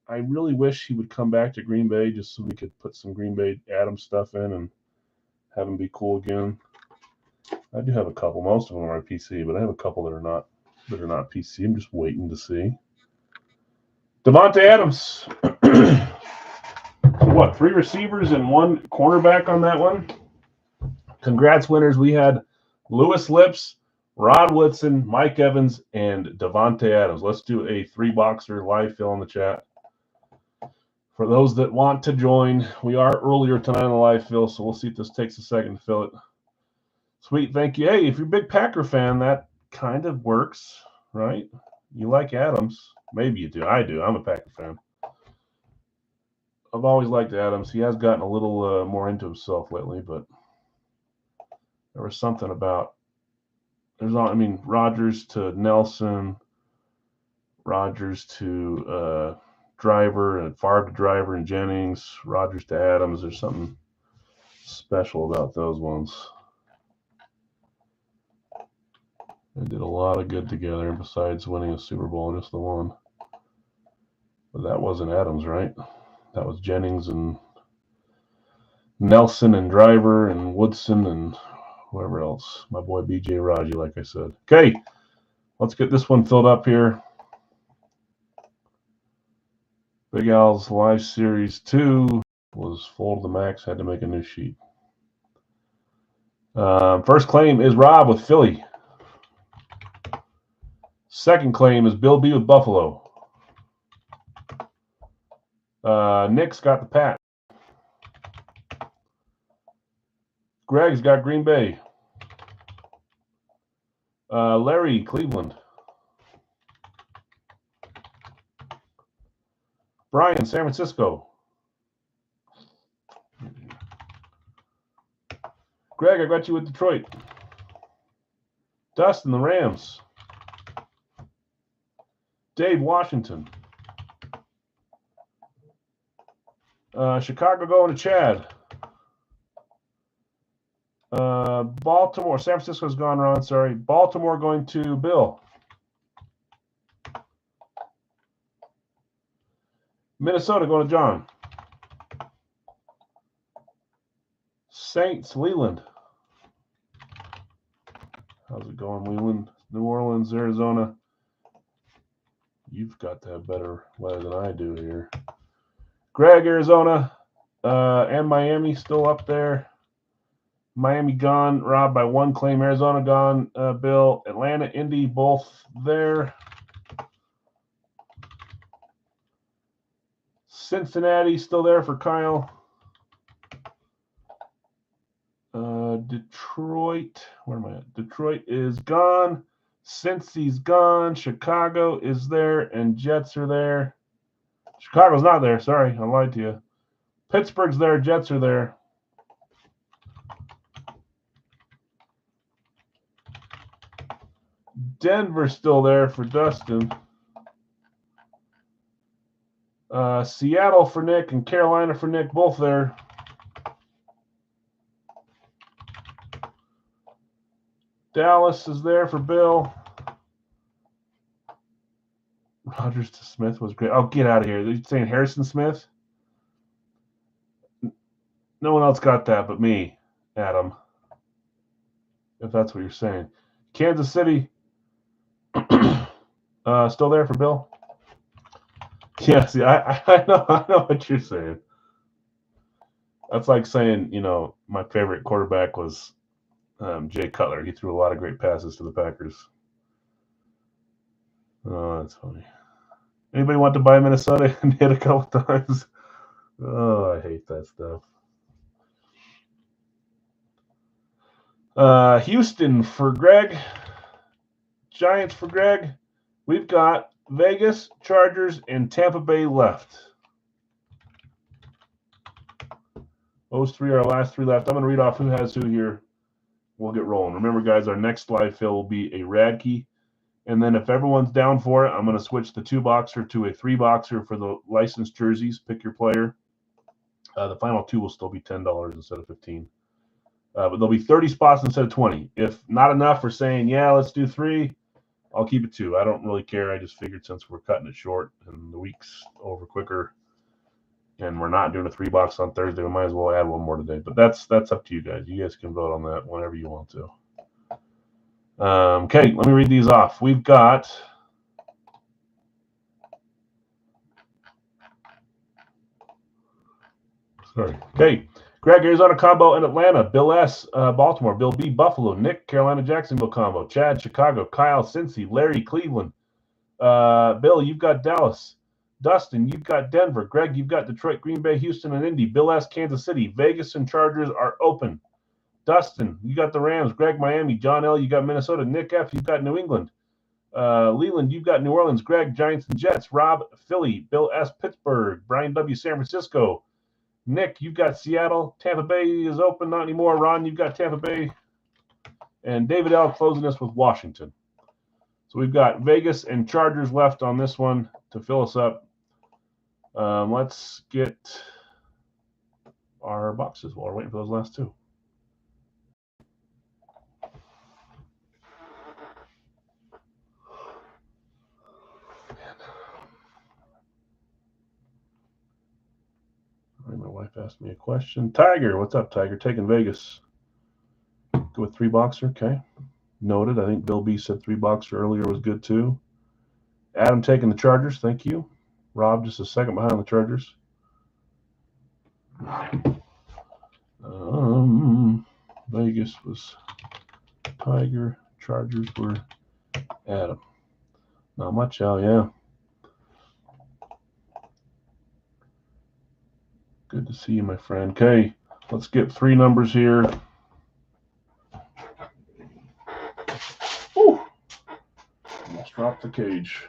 I really wish he would come back to Green Bay just so we could put some Green Bay Adams stuff in and have him be cool again. I do have a couple. Most of them are PC, but I have a couple that are not PC. I'm just waiting to see. Davante Adams. What, 3 receivers and 1 cornerback on that one? Congrats, winners. We had Lewis Lips, Rod Woodson, Mike Evans, and Davante Adams. Let's do a 3-boxer live fill in the chat. For those that want to join, we are earlier tonight on the live fill, so we'll see if this takes a second to fill it. Sweet, thank you. Hey, if you're a big Packer fan, that kind of works, right? You like Adams. Maybe you do. I do. I'm a Packer fan. I've always liked Adams. He has gotten a little more into himself lately, but there was something about Rodgers to Nelson, Rodgers to Driver, and Favre to Driver and Jennings, Rodgers to Adams. There's something special about those ones. They did a lot of good together besides winning a Super Bowl, just the one. But that wasn't Adams, right? That was Jennings and Nelson and Driver and Woodson and whoever else. My boy BJ Raji, like I said. Okay, let's get this one filled up here. Big Al's Live Series 2 was full to the max. Had to make a new sheet. First claim is Rob with Philly. Second claim is Bill B with Buffalo. Nick's got the Pat. Greg's got Green Bay. Larry, Cleveland. Brian, San Francisco. Greg, I got you with Detroit. Dustin, the Rams. Dave, Washington. Chicago going to Chad. Baltimore, San Francisco's gone, Ron, sorry. Baltimore going to Bill. Minnesota going to John. Saints, Leland. How's it going, Leland? New Orleans, Arizona. You've got to have better weather than I do here. Greg, Arizona, and Miami still up there. Miami gone. Rob by 1 claim. Arizona gone. Bill, Atlanta, Indy, both there. Cincinnati still there for Kyle. Detroit, where am I at? Detroit is gone. Cincy's gone. Chicago is there, and Jets are there. Chicago's not there. Sorry, I lied to you. Pittsburgh's there. Jets are there. Denver's still there for Dustin. Seattle for Nick and Carolina for Nick, both there. Dallas is there for Bill. Rodgers to Smith was great. Oh, get out of here. They're saying Harrison Smith? No one else got that but me, Adam. If that's what you're saying. Kansas City. Still there for Bill? Yeah, see, I know what you're saying. That's like saying, my favorite quarterback was Jay Cutler. He threw a lot of great passes to the Packers. Oh, that's funny. Anybody want to buy Minnesota and hit a couple times? Oh, I hate that stuff. Houston for Greg. Giants for Greg. We've got Vegas, Chargers, and Tampa Bay left. Those 3 are our last 3 left. I'm going to read off who has who here. We'll get rolling. Remember, guys, our next live fill will be a Radke And then if everyone's down for it, I'm going to switch the 2-boxer to a 3-boxer for the licensed jerseys. Pick your player. The final 2 will still be $10 instead of $15. But there'll be 30 spots instead of 20. If not enough for saying, yeah, let's do 3, I'll keep it 2. I don't really care. I just figured since we're cutting it short and the week's over quicker and we're not doing a 3-box on Thursday, we might as well add one more today. But that's up to you guys. You guys can vote on that whenever you want to. Okay, let me read these off. We've got Okay. Greg, Arizona combo in Atlanta. Bill S, Baltimore. Bill B, Buffalo. Nick, Carolina, Jacksonville combo. Chad, Chicago. Kyle, Cincy. Larry, Cleveland. Bill, you've got Dallas. Dustin, you've got Denver. Greg, you've got Detroit, Green Bay, Houston, and Indy. Bill S, Kansas City. Vegas and Chargers are open. Dustin, you got the Rams. Greg, Miami. John L, you got Minnesota. Nick F, you've got New England. Leland, you've got New Orleans. Greg, Giants and Jets. Rob, Philly. Bill S, Pittsburgh. Brian W, San Francisco. Nick, you've got Seattle. Tampa Bay is open, not anymore. Ron, you've got Tampa Bay. And David L closing us with Washington. So we've got Vegas and Chargers left on this one to fill us up. Let's get our boxes while we're waiting for those last 2. My wife asked me a question. Tiger, what's up, Tiger? Taking Vegas. Go with 3-boxer. Okay. Noted. I think Bill B said 3-boxer earlier was good too. Adam taking the Chargers. Thank you. Rob just a second behind the Chargers. Vegas was Tiger. Chargers were Adam. Not much, Al. Yeah. Good to see you, my friend. Okay, let's get 3 numbers here. Whew. Almost dropped the cage.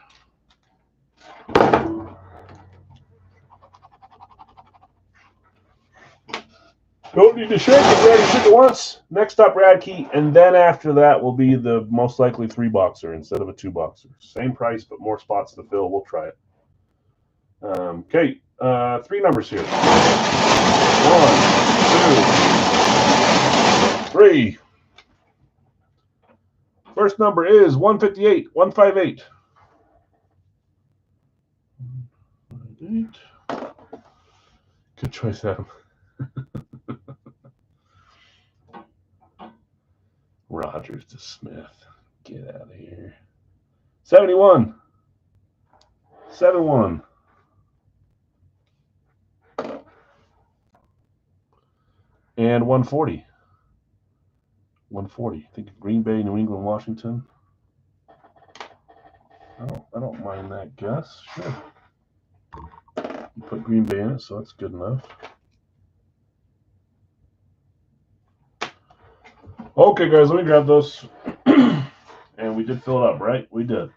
Don't need to shake it, Brad. You shook it once. Next up, Radkey, and then after that will be the most likely 3-boxer instead of a 2-boxer. Same price, but more spots to fill. We'll try it. Okay, 3 numbers here. 1, 2, 3. First number is 158. 158. Good choice, Adam. Rogers to Smith. Get out of here. 71. 7-1. And 140. 140. I think Green Bay, New England, Washington. I don't mind that guess. Sure. You put Green Bay in it, so that's good enough. Okay, guys, let me grab those. And we did fill it up, right? We did.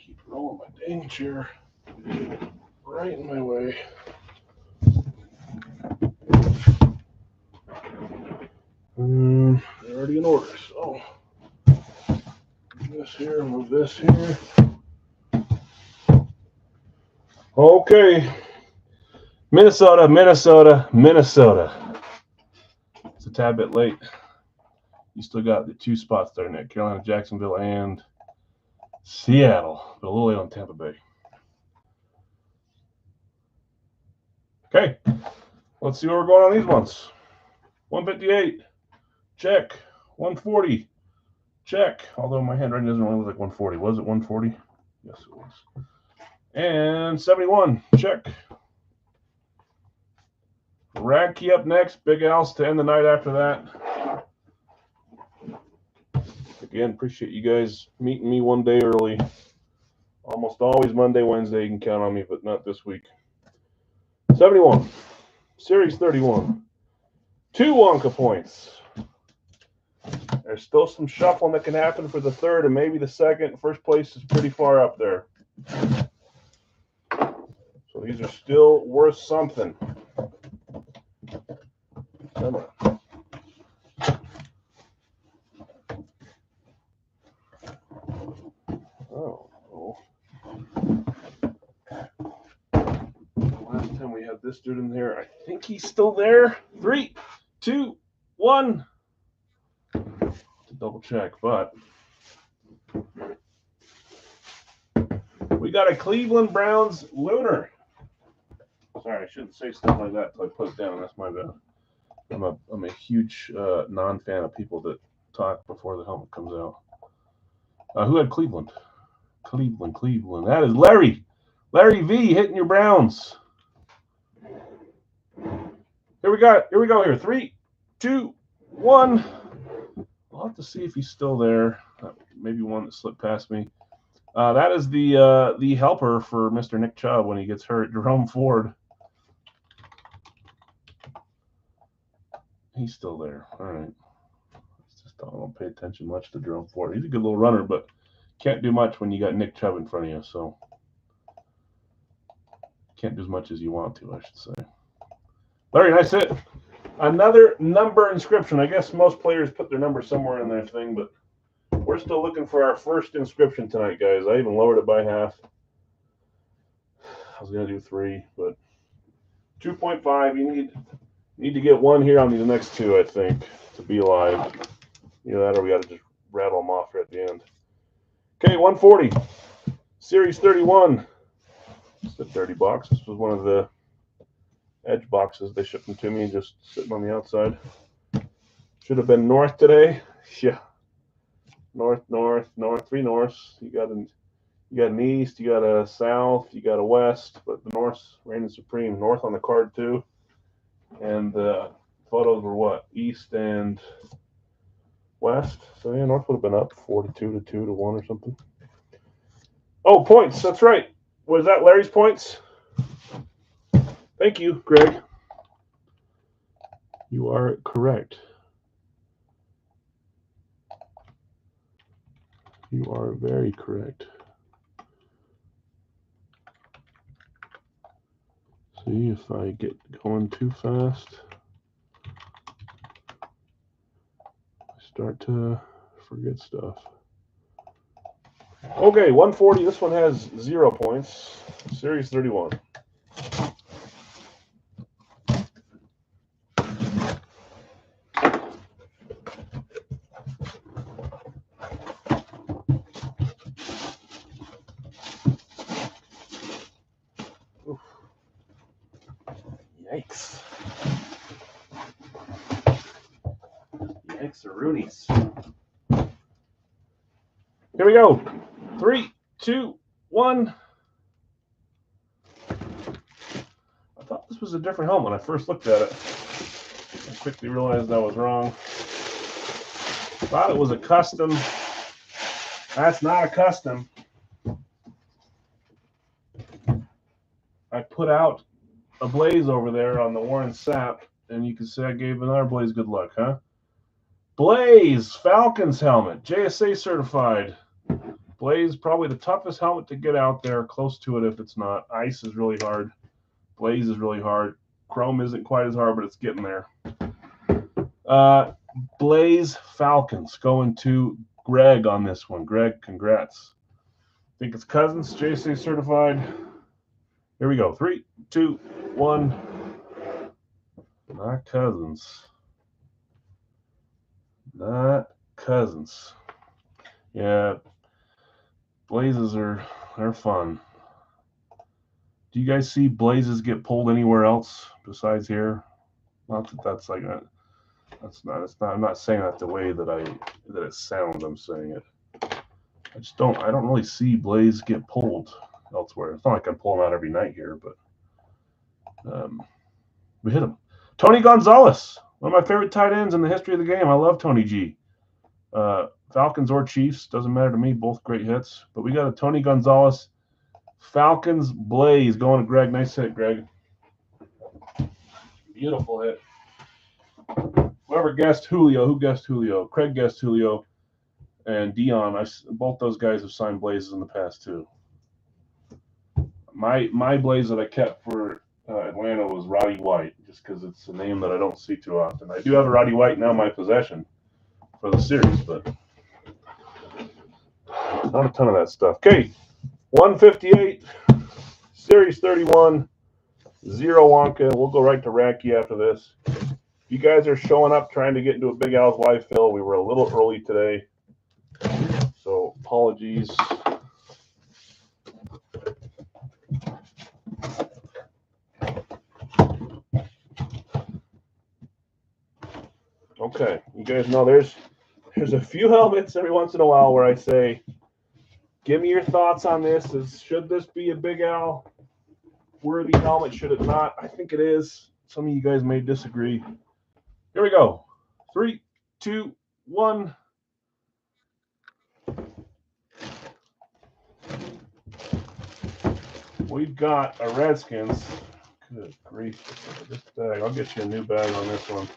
keep rolling my dang chair right in my way. They're already in order, so this here, move this here. Okay. Minnesota, Minnesota, Minnesota. It's a tad bit late. You still got the 2 spots there, Nick. Carolina, Jacksonville, and Seattle. But a little late on Tampa Bay. Okay. Let's see where we're going on these ones. 158. Check. 140. Check. Although my handwriting doesn't really look like 140. Was it 140? Yes, it was. And 71. Check. Radke up next. Big Al's to end the night after that. Again, appreciate you guys meeting me one day early. Almost always Monday, Wednesday. You can count on me, but not this week. 71. Series 31. 2 Wonka points. There's still some shuffling that can happen for the third and maybe the second. First place is pretty far up there. So these are still worth something. Come on. Oh. Last time we had this dude in there, I think he's still there. 3, 2, 1. To double check, but we got a Cleveland Browns Lunar. Sorry, I shouldn't say stuff like that until I put it down. That's my bad. I'm a huge non-fan of people that talk before the helmet comes out. Who had Cleveland? Cleveland. That is Larry. Larry V hitting your Browns. Here we go here. 3, 2, 1. I'll have to see if he's still there. Maybe one that slipped past me. That is the helper for Mr. Nick Chubb when he gets hurt. Jerome Ford. He's still there. All right. Just don't pay attention much to Jerome Ford. He's a good little runner, but can't do much when you got Nick Chubb in front of you. So can't do as much as you want to, I should say. Larry, nice hit. Another number inscription. I guess most players put their number somewhere in their thing, but we're still looking for our first inscription tonight, guys. I even lowered it by half. I was going to do 3, but 2.5. You need to get 1 here on these next 2, I think, to be live. Either that or we got to just rattle them off here at the end. Okay, 140. Series 31. It's the dirty box. This was one of the edge boxes. They shipped them to me just sitting on the outside. Should have been north today. Yeah. North, 3 norths. You got an east, you got a south, you got a west, but the north's reigning supreme. North on the card too. And the photos were what? East and west. So yeah, north would have been up 4-2 to 2 to 1 or something. Oh, points. That's right. Was that Larry's points? Thank you, Greg. You are correct. You are very correct. See if I get going too fast, I start to forget stuff. Okay, 140. This one has 0 points. Series 31. Yikes. Yikes-a-roonies. Here we go. 3, 2, 1. I thought this was a different helmet when I first looked at it. I quickly realized I was wrong. Thought it was a custom. That's not a custom. I put out a Blaze over there on the Warren Sapp, and you can say I gave another Blaze good luck, huh? Blaze Falcons helmet, JSA certified. Blaze, probably the toughest helmet to get out there, close to it if it's not. Ice is really hard. Blaze is really hard. Chrome isn't quite as hard, but it's getting there. Blaze Falcons going to Greg on this one. Greg, congrats. I think it's Cousins, JC certified. Here we go. 3, 2, 1. Not Cousins. Not Cousins. Yeah. Blazes they're fun. Do you guys see Blazes get pulled anywhere else besides here? Not that that's like a, that's not. It's not. I'm not saying that the way that it sounds. I'm saying it. I don't really see Blaze get pulled elsewhere. It's not like I'm pulling out every night here, but we hit him. Tony Gonzalez, one of my favorite tight ends in the history of the game. I love Tony G. Falcons or Chiefs, doesn't matter to me. Both great hits. But we got a Tony Gonzalez, Falcons Blaze going to Greg. Nice hit, Greg. Beautiful hit. Whoever guessed Julio, who guessed Julio? Craig guessed Julio, and Dion. Both those guys have signed Blazes in the past too. My Blaze that I kept for Atlanta was Roddy White, just because it's a name that I don't see too often. I do have a Roddy White now in my possession for the series, but not a ton of that stuff. Okay, 158, Series 31, 0 Wonka. We'll go right to Racky after this. You guys are showing up trying to get into a Big Al's live fill. We were a little early today, so apologies. Okay, you guys know there's a few helmets every once in a while where I say, give me your thoughts on this. Should this be a Big Al worthy helmet? Should it not? I think it is. Some of you guys may disagree. Here we go. 3, 2, 1. We've got a Redskins. Good grief. This bag. I'll get you a new bag on this one.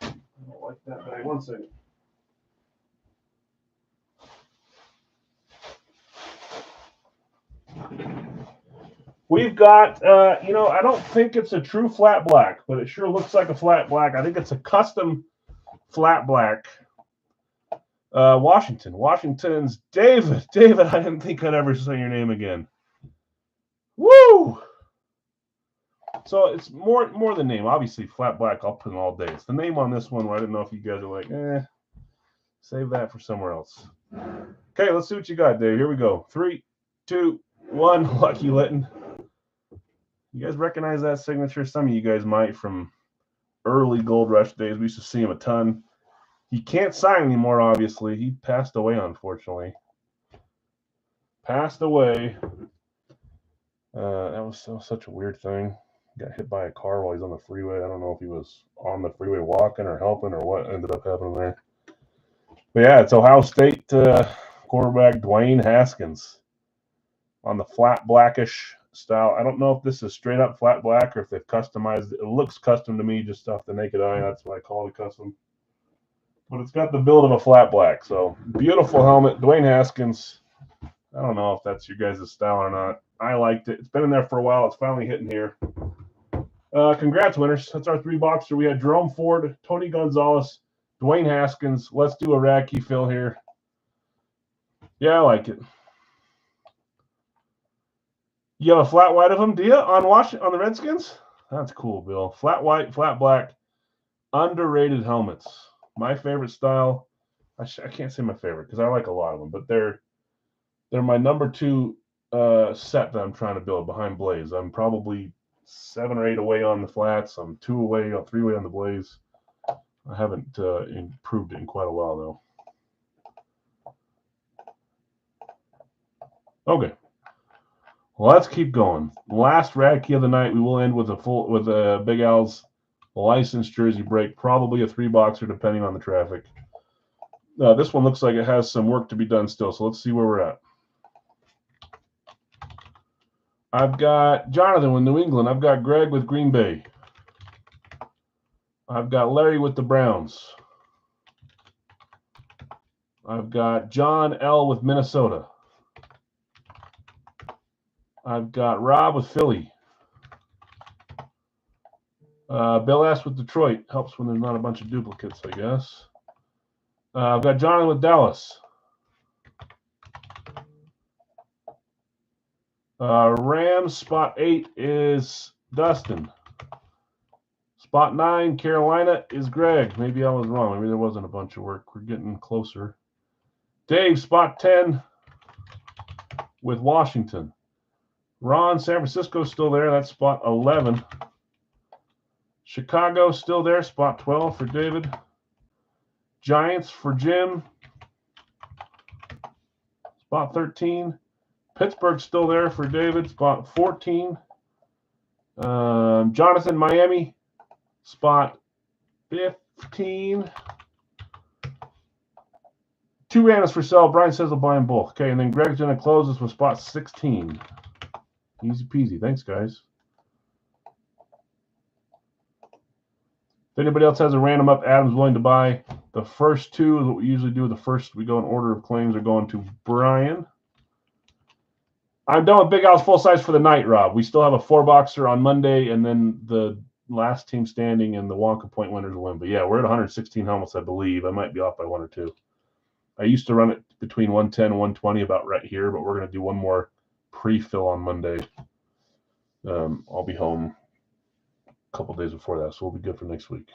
I don't like that bag. One second. We've got, I don't think it's a true flat black, but it sure looks like a flat black. I think it's a custom flat black. Washington's David. David, I didn't think I'd ever say your name again. Woo! So it's more the name. Obviously, flat black, I'll put in all day. It's the name on this one where I didn't know if you guys are like, save that for somewhere else. Okay, let's see what you got, Dave. Here we go. 3, 2, 1. Lucky Litton. You guys recognize that signature? Some of you guys might from early Gold Rush days. We used to see him a ton. He can't sign anymore, obviously. He passed away, unfortunately. Passed away. That was such a weird thing. Got hit by a car while he's on the freeway. I don't know if he was on the freeway walking or helping or what ended up happening there. But yeah, it's Ohio State quarterback Dwayne Haskins on the flat blackish style. I don't know if this is straight up flat black or if they've customized it. It looks custom to me just off the naked eye. That's what I call it, custom. But it's got the build of a flat black. So beautiful helmet. Dwayne Haskins. I don't know if that's your guys' style or not. I liked it. It's been in there for a while. It's finally hitting here. Congrats, winners. That's our 3-boxer. We had Jerome Ford, Tony Gonzalez, Dwayne Haskins. Let's do a Racky fill here. Yeah, I like it. You have a flat white of them, do you, on the Redskins? That's cool, Bill. Flat white, flat black, underrated helmets. My favorite style. I can't say my favorite because I like a lot of them, but they're my number 2 set that I'm trying to build behind Blaze. I'm probably 7 or 8 away on the flats. I'm 2 away, 3 away on the Blaze. I haven't improved it in quite a while though. Okay. Well, let's keep going. Last Racky of the night. We will end with a Big Al's licensed jersey break, probably a 3-boxer depending on the traffic. This one looks like it has some work to be done still, so let's see where we're at. I've got Jonathan with New England. I've got Greg with Green Bay. I've got Larry with the Browns. I've got John L. with Minnesota. I've got Rob with Philly. Bill S. with Detroit. Helps when there's not a bunch of duplicates, I guess. I've got Jonathan with Dallas. Rams, spot 8 is Dustin. Spot 9, Carolina, is Greg. Maybe I was wrong. Maybe there wasn't a bunch of work. We're getting closer. Dave, spot 10 with Washington. Ron, San Francisco, still there. That's spot 11. Chicago, still there. Spot 12 for David. Giants for Jim. Spot 13. Pittsburgh, still there for David. Spot 14. Jonathan, Miami. Spot 15. 2 randoms for sale. Brian says he'll buy them both. Okay, and then Greg's going to close us with spot 16. Easy peasy. Thanks, guys. If anybody else has a random up Adam's willing to buy, the first 2 is what we usually do. The first, we go in order of claims, are going to Brian. I'm done with Big Al's full size for the night, Rob. We still have a 4-boxer on Monday, and then the last team standing and the Wonka point winners will win. But yeah, we're at 116 helmets, I believe. I might be off by 1 or 2. I used to run it between 110 and 120 about right here, but we're going to do one more pre-fill on Monday. I'll be home a couple days before that, so we'll be good for next week.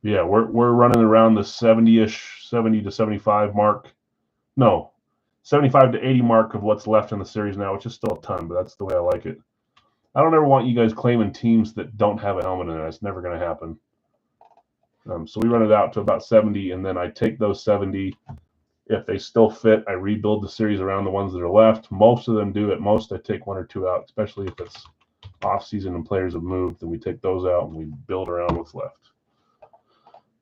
Yeah, we're running around the 70-ish, 70 to 75 mark. No, 75 to 80 mark of what's left in the series now, which is still a ton, but that's the way I like it. I don't ever want you guys claiming teams that don't have a helmet in it. It's never going to happen. So we run it out to about 70, and then I take those 70. If they still fit, I rebuild the series around the ones that are left. Most of them do. At most, I take 1 or 2 out, especially if it's off-season and players have moved. Then we take those out and we build around what's left.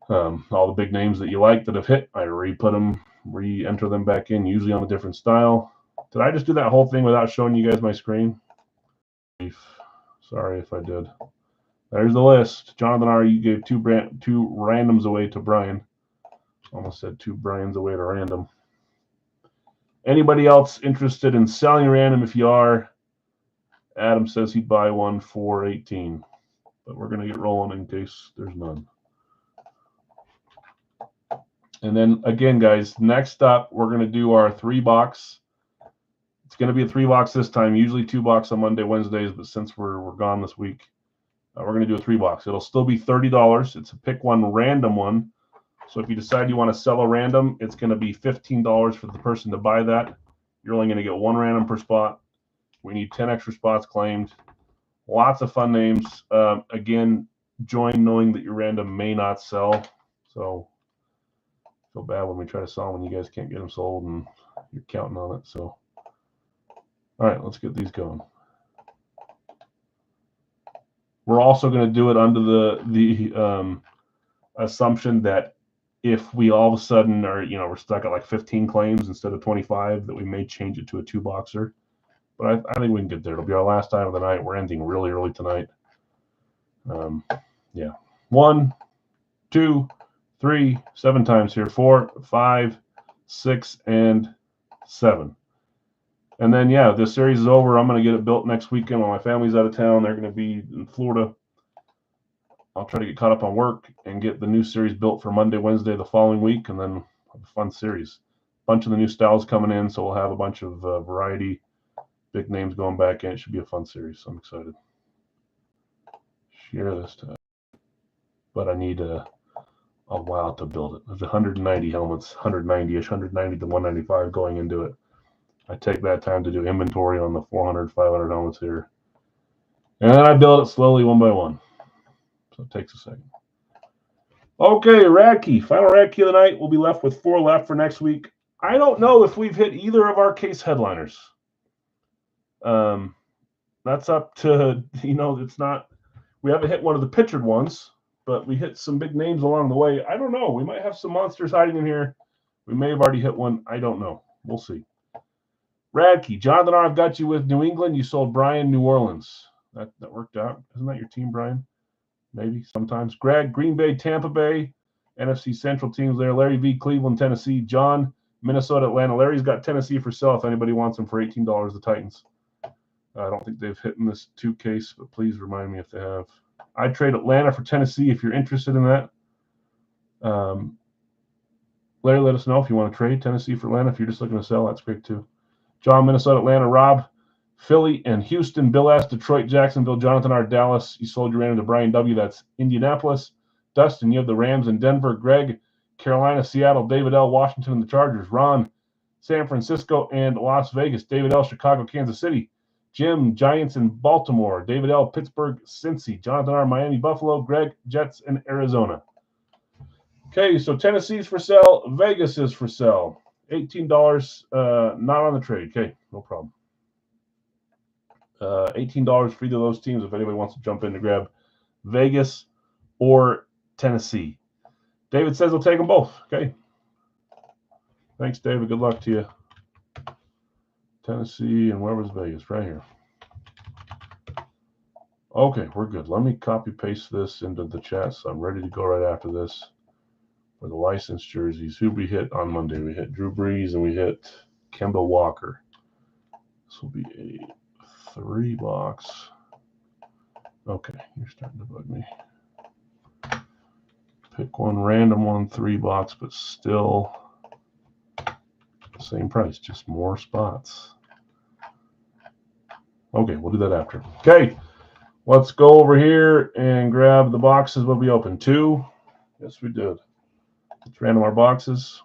All the big names that you like that have hit, I re-put them, re-enter them back in, usually on a different style. Did I just do that whole thing without showing you guys my screen? Sorry if I did. There's the list. Jonathan R., you gave 2 randoms away to Brian. Almost said 2 Brians away to random. Anybody else interested in selling random? If you are, Adam says he'd buy one for 18. But we're going to get rolling in case there's none. And then, again, guys, next up, we're going to do our 3-box. It's going to be a 3-box this time, usually 2-box on Monday, Wednesdays, but since we're gone this week, we're going to do a 3-box. It'll still be $30. It's a pick one random one. So if you decide you want to sell a random, it's going to be $15 for the person to buy that. You're only going to get 1 random per spot. We need 10 extra spots claimed. Lots of fun names. Again, join knowing that your random may not sell. So feel bad when we try to sell them when you guys can't get them sold and you're counting on it. So, all right, let's get these going. We're also going to do it under the assumption that if we all of a sudden are, we're stuck at like 15 claims instead of 25, that we may change it to a 2-boxer. But I think we can get there. It'll be our last time of the night. We're ending really early tonight. Yeah. 1, 2, 3, 7 times here. 4, 5, 6, and 7. And then, yeah, this series is over. I'm going to get it built next weekend while my family's out of town. They're going to be in Florida. I'll try to get caught up on work and get the new series built for Monday, Wednesday the following week, and then have a fun series. A bunch of the new styles coming in, so we'll have a bunch of variety, big names going back in. It should be a fun series, so I'm excited. Share this time. But I need a while to build it. There's 190 helmets, 190-ish, 190 to 195 going into it. I take that time to do inventory on the 400, 500 helmets here. And then I build it slowly one by one. So it takes a second. Okay, Radkey. Final Radkey of the night. We'll be left with 4 left for next week. I don't know if we've hit either of our case headliners. That's up to, it's not, we haven't hit one of the pictured ones, but we hit some big names along the way. I don't know. We might have some monsters hiding in here. We may have already hit one. I don't know. We'll see. Radkey. Jonathan R., I've got you with New England. You sold Brian New Orleans. That worked out. Isn't that your team, Brian? Maybe sometimes. Greg, Green Bay, Tampa Bay, NFC Central teams there. Larry V, Cleveland, Tennessee. John, Minnesota, Atlanta. Larry's got Tennessee for sale if anybody wants them for $18, the Titans. I don't think they've hit in this 2 case, but please remind me if they have. I'd trade Atlanta for Tennessee if you're interested in that. Larry, let us know if you want to trade Tennessee for Atlanta. If you're just looking to sell, that's great too. John, Minnesota, Atlanta. Rob, Philly and Houston. Bill S, Detroit, Jacksonville. Jonathan R, Dallas. You sold your random to Brian W. That's Indianapolis. Dustin, you have the Rams in Denver. Greg, Carolina, Seattle. David L, Washington and the Chargers. Ron, San Francisco and Las Vegas. David L, Chicago, Kansas City. Jim, Giants in Baltimore. David L, Pittsburgh, Cincy. Jonathan R, Miami, Buffalo. Greg, Jets in Arizona. Okay, so Tennessee's for sale. Vegas is for sale. $18, not on the trade. Okay, no problem. $18 for either of those teams if anybody wants to jump in to grab Vegas or Tennessee. David says he'll take them both. Okay. Thanks, David. Good luck to you. Tennessee and where was Vegas? Right here. Okay, we're good. Let me copy paste this into the chat so I'm ready to go right after this. For the licensed jerseys, who we hit on Monday? We hit Drew Brees and we hit Kemba Walker. This will be a 3-box. Okay, you're starting to bug me. Pick one random one, 3-box, but still same price, just more spots. Okay, we'll do that after. Okay, let's go over here and grab the boxes. What we opened? 2. Yes, we did. Let's random our boxes.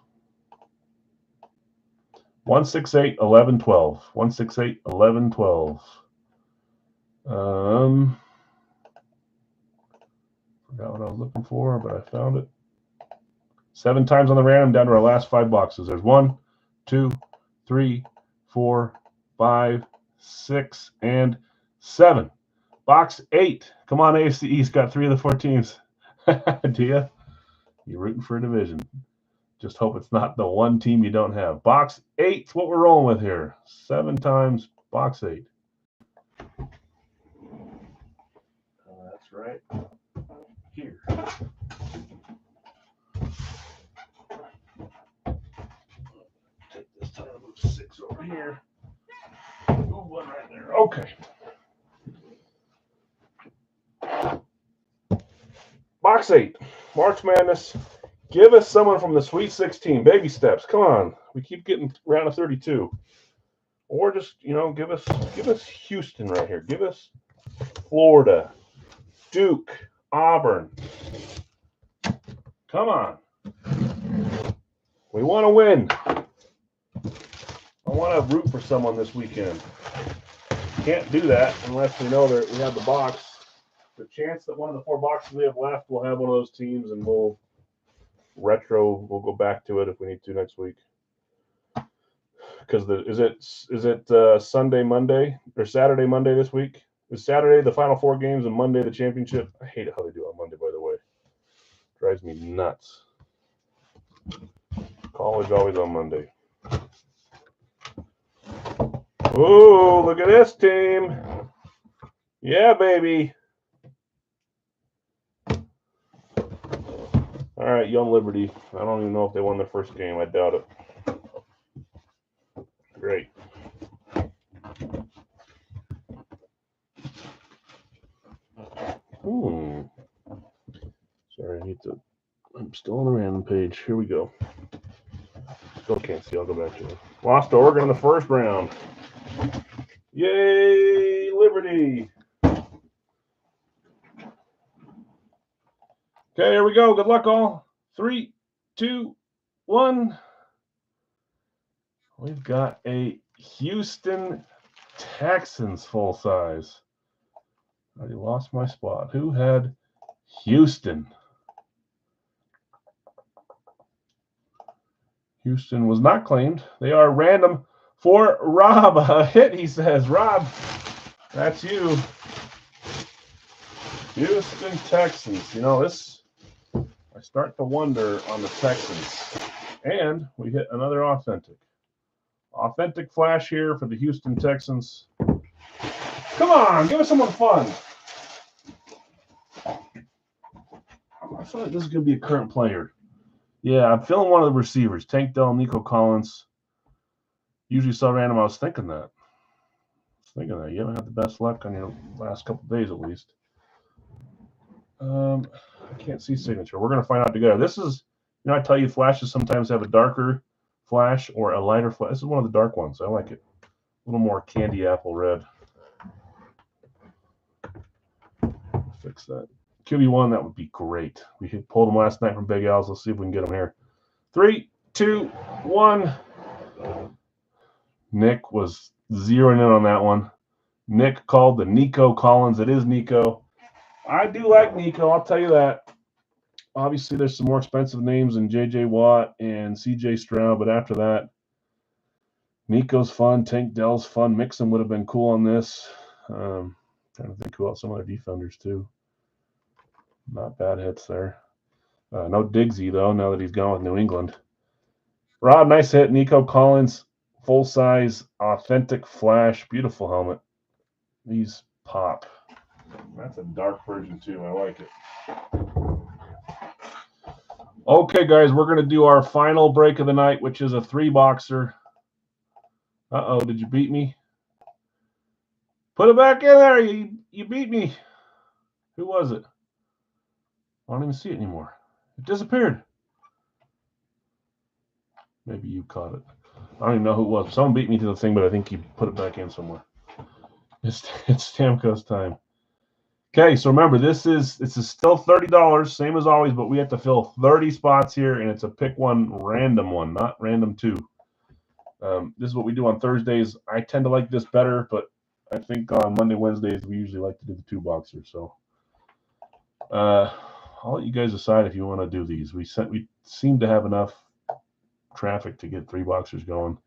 168, 11, 12. 168, 11, 12. Forgot what I was looking for, but I found it. 7 times on the random, down to our last 5 boxes. There's 1, 2, 3, 4, 5, 6, and 7. Box 8. Come on, AFC East got 3 of the 4 teams. Do you? You're rooting for a division. Just hope it's not the one team you don't have. Box 8's what we're rolling with here. 7 times box 8. That's right. Here. Take this time to move 6 over here. Move 1 right there. Okay. Box 8. March Madness. Give us someone from the Sweet 16. Baby steps. Come on. We keep getting round of 32. Or just, give us Houston right here. Give us Florida, Duke, Auburn. Come on. We want to win. I want to root for someone this weekend. Can't do that unless we know that we have the box. The chance that one of the 4 boxes we have left will have one of those teams, and we'll go back to it if we need to next week. Because is it Sunday, Monday, or Saturday, Monday this week? Is Saturday the final 4 games and Monday the championship? I hate how they do it on Monday, by the way. Drives me nuts. College always on Monday. Ooh, look at this team. Yeah, baby. All right, Young Liberty. I don't even know if they won their first game. I doubt it. Great. Sorry, I'm still on the random page. Here we go. Still can't see. I'll go back to it. Lost to Oregon in the first round. Yay, Liberty. Okay, here we go. Good luck, all. 3, 2, 1. We've got a Houston Texans full size. I already lost my spot. Who had Houston? Houston was not claimed. They are random for Rob. A hit, he says. Rob, that's you. Houston Texans. I start to wonder on the Texans. And we hit another authentic. Authentic flash here for the Houston Texans. Come on, give us someone fun. I feel like this is going to be a current player. Yeah, I'm feeling one of the receivers. Tank Dell, Nico Collins. Usually so random. I was thinking that. You haven't had the best luck on your last couple of days, at least. I can't see signature. We're going to find out together. This is, I tell you, flashes sometimes have a darker flash or a lighter flash. This is one of the dark ones. I like it. A little more candy apple red. Fix that. QB1, that would be great. We pulled them last night from Big Al's. Let's see if we can get them here. 3, 2, 1. Nick was zeroing in on that one. Nick called the Nico Collins. It is Nico. I do like Nico, I'll tell you that. Obviously, there's some more expensive names than J.J. Watt and C.J. Stroud, but after that, Nico's fun. Tank Dell's fun. Mixon would have been cool on this. Trying to think who else, some other defenders too. Not bad hits there. No Diggsy, though, now that he's gone with New England. Rob, nice hit. Nico Collins, full-size, authentic flash. Beautiful helmet. These pop. That's a dark version, too. I like it. Okay, guys, we're going to do our final break of the night, which is a 3-boxer. Uh-oh, did you beat me? Put it back in there. You beat me. Who was it? I don't even see it anymore. It disappeared. Maybe you caught it. I don't even know who it was. Someone beat me to the thing, but I think he put it back in somewhere. It's Stamkos time. Okay, so remember, this is still $30, same as always, but we have to fill 30 spots here, and it's a pick one random one, not random two. This is what we do on Thursdays. I tend to like this better, but I think on Monday, Wednesdays, we usually like to do the 2-boxer. So I'll let you guys decide if you want to do these. We seem to have enough traffic to get 3-boxers going.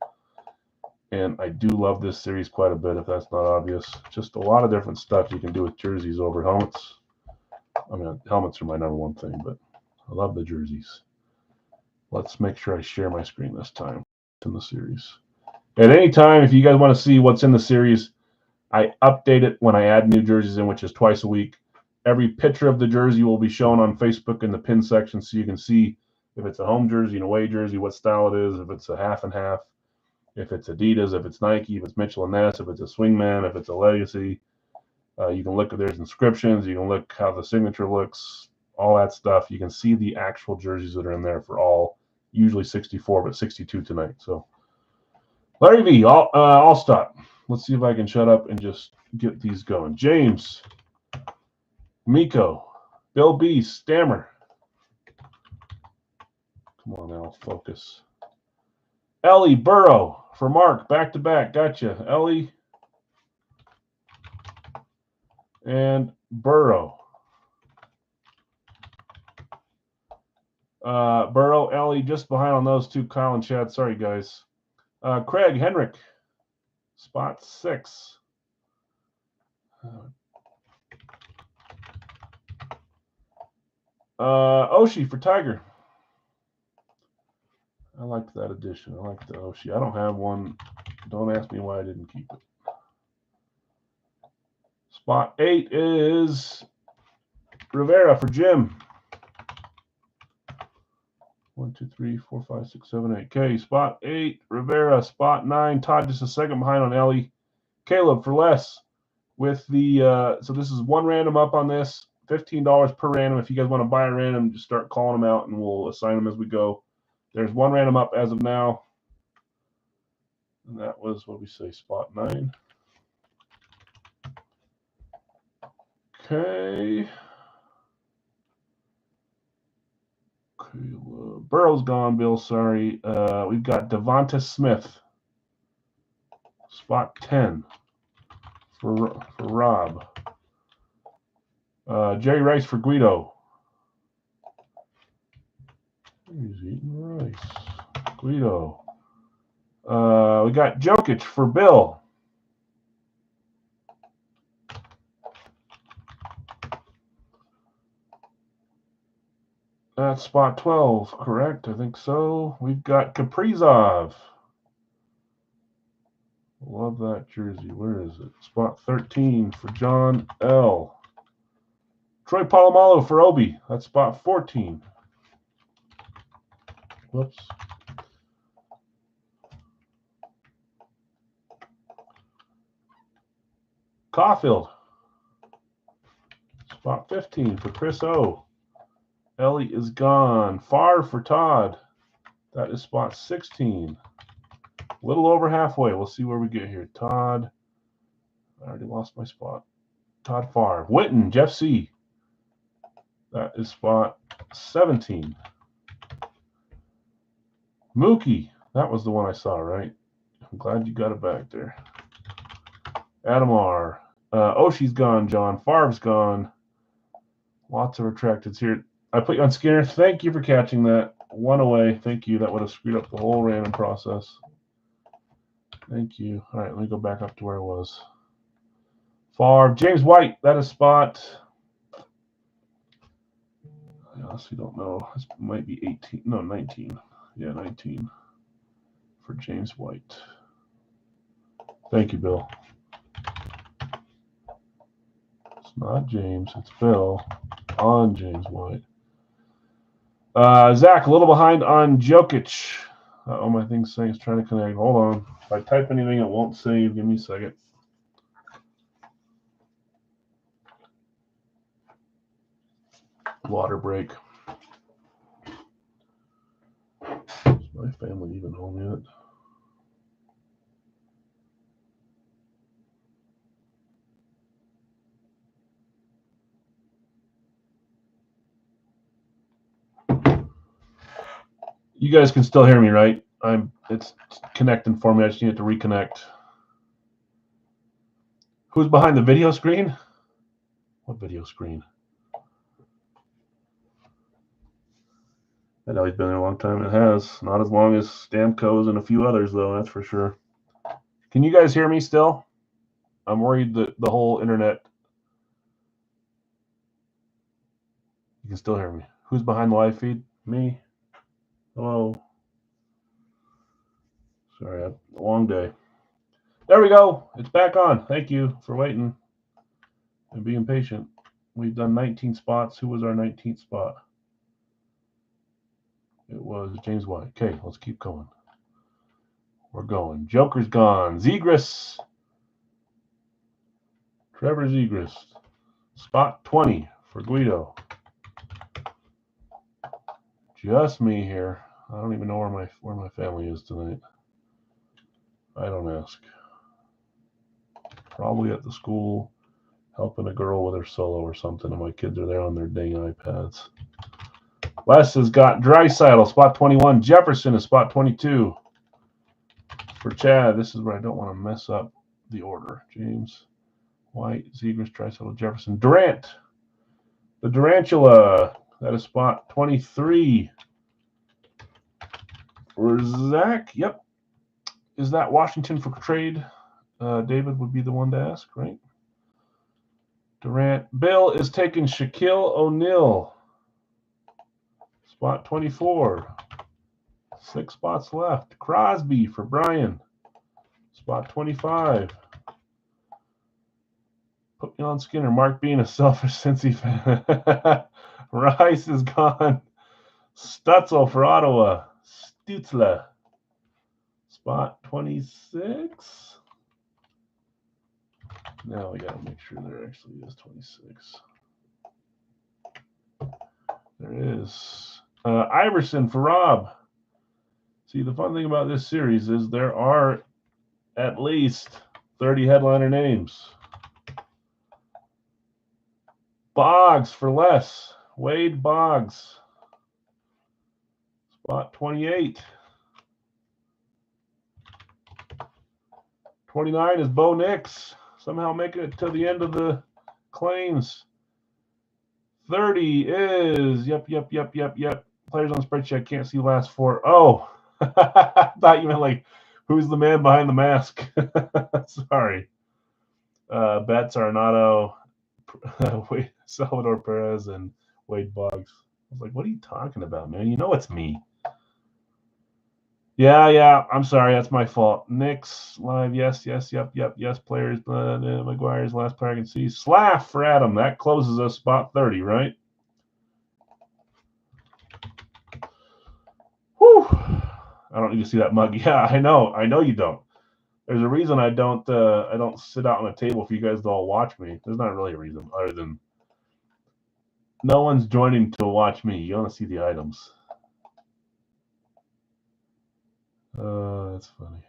And I do love this series quite a bit, if that's not obvious. Just a lot of different stuff you can do with jerseys over helmets. I mean, helmets are my number one thing, but I love the jerseys. Let's make sure I share my screen this time in the series. At any time, if you guys want to see what's in the series, I update it when I add new jerseys in, which is twice a week. Every picture of the jersey will be shown on Facebook in the pin section, so you can see if it's a home jersey, an away jersey, what style it is, if it's a half and half, if it's Adidas, if it's Nike, if it's Mitchell & Ness, if it's a Swingman, if it's a Legacy. You can look at there's inscriptions. You can look how the signature looks, all that stuff. You can see the actual jerseys that are in there for all, usually 64, but 62 tonight. So Larry V, I'll stop. Let's see if I can shut up and just get these going. James, Miko, Bill B, Stammer. Come on now, focus. Ellie, Burrow for Mark, back to back. Gotcha. Ellie and Burrow. Burrow, Ellie, just behind on those two. Kyle and Chad. Sorry, guys. Craig, Henrik, spot 6. Oshie for Tiger. I liked that addition. I like the Oshie. I don't have one. Don't ask me why I didn't keep it. Spot 8 is Rivera for Jim. 1, 2, 3, 4, 5, 6, 7, 8. Okay, spot 8, Rivera. Spot 9, Todd just a second behind on Ellie. Caleb for Les with the, so this is one random up on this, $15 per random. If you guys want to buy a random, just start calling them out and we'll assign them as we go. There's one random up as of now. And that was, what we say, spot 9. Okay. Burrow's gone, Bill. Sorry. We've got Devonta Smith. Spot 10 for Rob. Jerry Rice for Guido. He's eating rice. Guido. We got Jokic for Bill. That's spot 12, correct? I think so. We've got Kaprizov. Love that jersey. Where is it? Spot 13 for John L. Troy Polamalu for Obi. That's spot 14. Whoops. Caulfield. Spot 15 for Chris O. Ellie is gone. Favre for Todd. That is spot 16. A little over halfway. We'll see where we get here. Todd. I already lost my spot. Todd Favre. Witten, Jeff C. That is spot 17. Mookie. That was the one I saw, right? I'm glad you got it back there. Adamar. Oshie's gone, John. Favre's gone. Lots of retracteds here. I put you on Skinner. Thank you for catching that. One away. Thank you. That would have screwed up the whole random process. Thank you. All right, let me go back up to where I was. Favre. James White. That is spot. I honestly don't know. This might be 18. No, 19. Yeah, 19 for James White. Thank you, Bill. It's not James. It's Bill on James White. Zach, a little behind on Jokic. Oh, my thing's saying it's trying to connect. Hold on. If I type anything, it won't save. Give me a second. Water break. Is my family even home yet? You guys can still hear me, right? It's connecting for me. I just need it to reconnect. Who's behind the video screen? What video screen? I know he's been there a long time. It has. Not as long as Stamkos and a few others, though, that's for sure. Can you guys hear me still? I'm worried that the whole internet. You can still hear me. Who's behind the live feed? Me? Hello? Sorry, a long day. There we go. It's back on. Thank you for waiting and being patient. We've done 19 spots. Who was our 19th spot? It was James White. Okay, let's keep going. We're going. Joker's gone. Zegras. Trevor Zegras. Spot 20 for Guido. Just me here. I don't even know where my family is tonight. I don't ask. Probably at the school helping a girl with her solo or something, and my kids are there on their dang iPads. Les has got Draisaitl, spot 21. Jefferson is spot 22. For Chad, this is where I don't want to mess up the order. James, White, Zegras, Draisaitl, Jefferson. Durant. The Durantula. That is spot 23. For Zach, yep. Is that Washington for trade? David would be the one to ask, right? Durant. Bill is taking Shaquille O'Neal. Spot 24. 6 spots left. Crosby for Brian. Spot 25. Put me on Skinner. Mark being a selfish Cincy fan. Rice is gone. Stutzel for Ottawa. Stutzla. Spot 26. Now we got to make sure there actually is 26. There is. Iverson for Rob. See, the fun thing about this series is there are at least 30 headliner names. Boggs for Les. Wade Boggs. Spot 28. 29 is Bo Nix. Somehow making it to the end of the claims. 30 is, yep. Players on the spreadsheet, I can't see the last 4. Oh, I thought you meant like, who's the man behind the mask? Sorry. Betts Arenado, Salvador Perez, and Wade Boggs. I was like, what are you talking about, man? You know it's me. Yeah. I'm sorry. That's my fault. Knicks live. Yes. Yes. Players. McGuire's last player I can see. Slav for Adam. That closes us spot 30, right? Whew. I don't need to see that mug. Yeah, I know you don't. There's a reason I don't sit out on a table for you guys to all watch me. There's not really a reason other than no one's joining to watch me. You want to see the items. That's funny.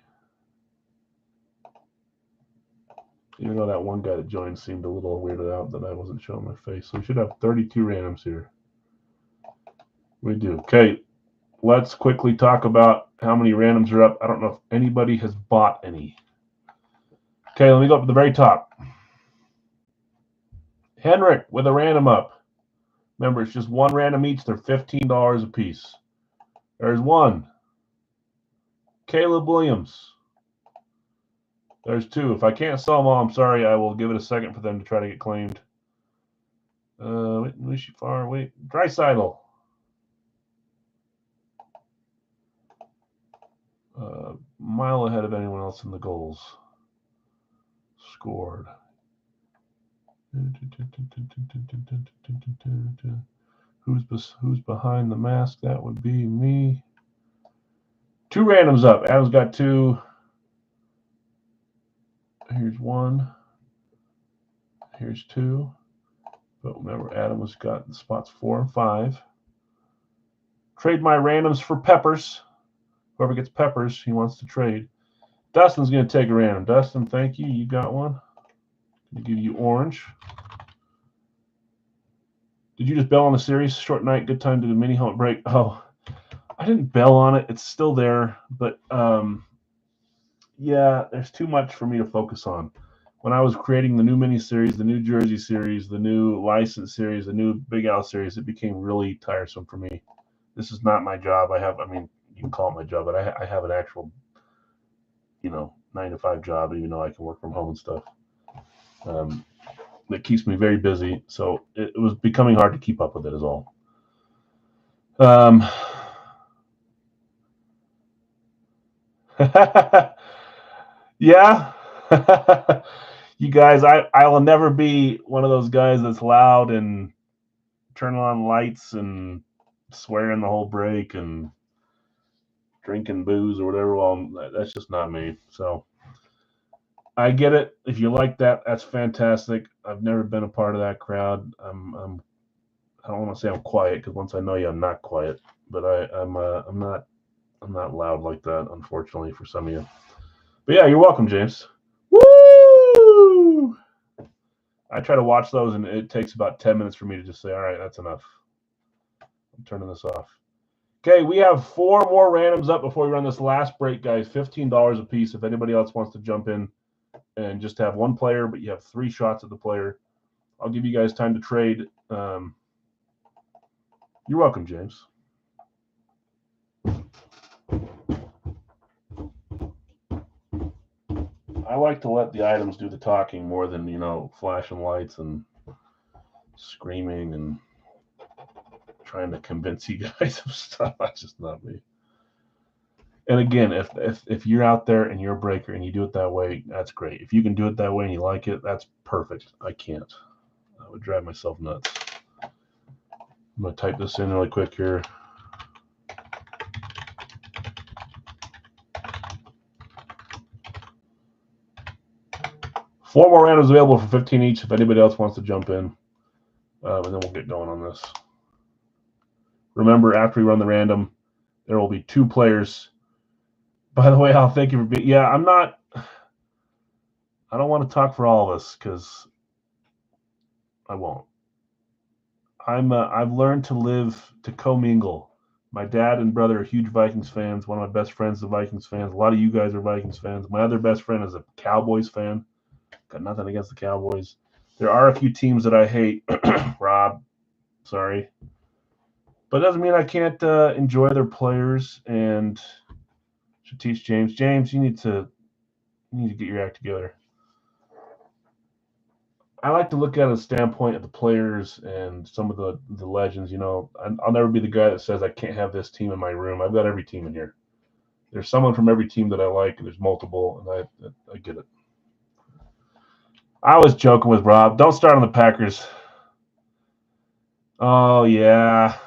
Even though that one guy that joined seemed a little weirded out that I wasn't showing my face. So we should have 32 randoms here. We do. Okay, let's quickly talk about how many randoms are up. I don't know if anybody has bought any. Okay, let me go up to the very top. Henrik with a random up. Remember, it's just one random each. They're $15 a piece. There's one. Caleb Williams. There's two. If I can't sell them all, I'm sorry. I will give it a second for them to try to get claimed. Draisaitl. Mile ahead of anyone else in the goals. Scored. Who's behind the mask? That would be me. Two randoms up. Adam's got two. Here's one. Here's two. But remember, Adam has got spots 4 and 5. Trade my randoms for Peppers. Whoever gets Peppers, he wants to trade. Dustin's going to take a random. Dustin, thank you. You got one. I'm going to give you orange. Did you just bail on the series? Short night, good time to do mini home break. Oh, I didn't bail on it. It's still there. But, yeah, there's too much for me to focus on. When I was creating the new mini series, the New Jersey series, the new license series, the new Big Al series, it became really tiresome for me. This is not my job. You can call it my job, but I have an actual, 9 to 5 job, even though I can work from home and stuff. That keeps me very busy. So it was becoming hard to keep up with it, is all. Yeah. You guys, I will never be one of those guys that's loud and turning on lights and swearing the whole break and drinking booze or whatever. Well, that's just not me. So I get it. If you like that, that's fantastic. I've never been a part of that crowd. I don't want to say I'm quiet because once I know you, I'm not quiet. But I'm not loud like that, unfortunately, for some of you. But yeah, you're welcome, James. Woo! I try to watch those, and it takes about 10 minutes for me to just say, all right, that's enough. I'm turning this off. Okay, we have 4 more randoms up before we run this last break, guys. $15 a piece. If anybody else wants to jump in and just have one player, but you have 3 shots at the player, I'll give you guys time to trade. You're welcome, James. I like to let the items do the talking more than, flashing lights and screaming and trying to convince you guys of stuff. That's just not me. And again, if you're out there and you're a breaker and you do it that way, that's great. If you can do it that way and you like it, that's perfect. I can't. I would drive myself nuts. I'm going to type this in really quick here. Four more randoms available for 15 each if anybody else wants to jump in. And then we'll get going on this. Remember, after we run the random, there will be 2 players. By the way, I'll thank you for being. Yeah, I don't want to talk for all of us because I won't. I've learned to commingle. My dad and brother are huge Vikings fans. One of my best friends is a Vikings fan. A lot of you guys are Vikings fans. My other best friend is a Cowboys fan. Got nothing against the Cowboys. There are a few teams that I hate. Rob, sorry. But it doesn't mean I can't enjoy their players and should teach James. James, you need to get your act together. I like to look at a standpoint of the players and some of the legends. I'll never be the guy that says I can't have this team in my room. I've got every team in here. there's someone from every team that I like, and there's multiple, and I get it. I was joking with Rob. Don't start on the Packers. Oh, yeah.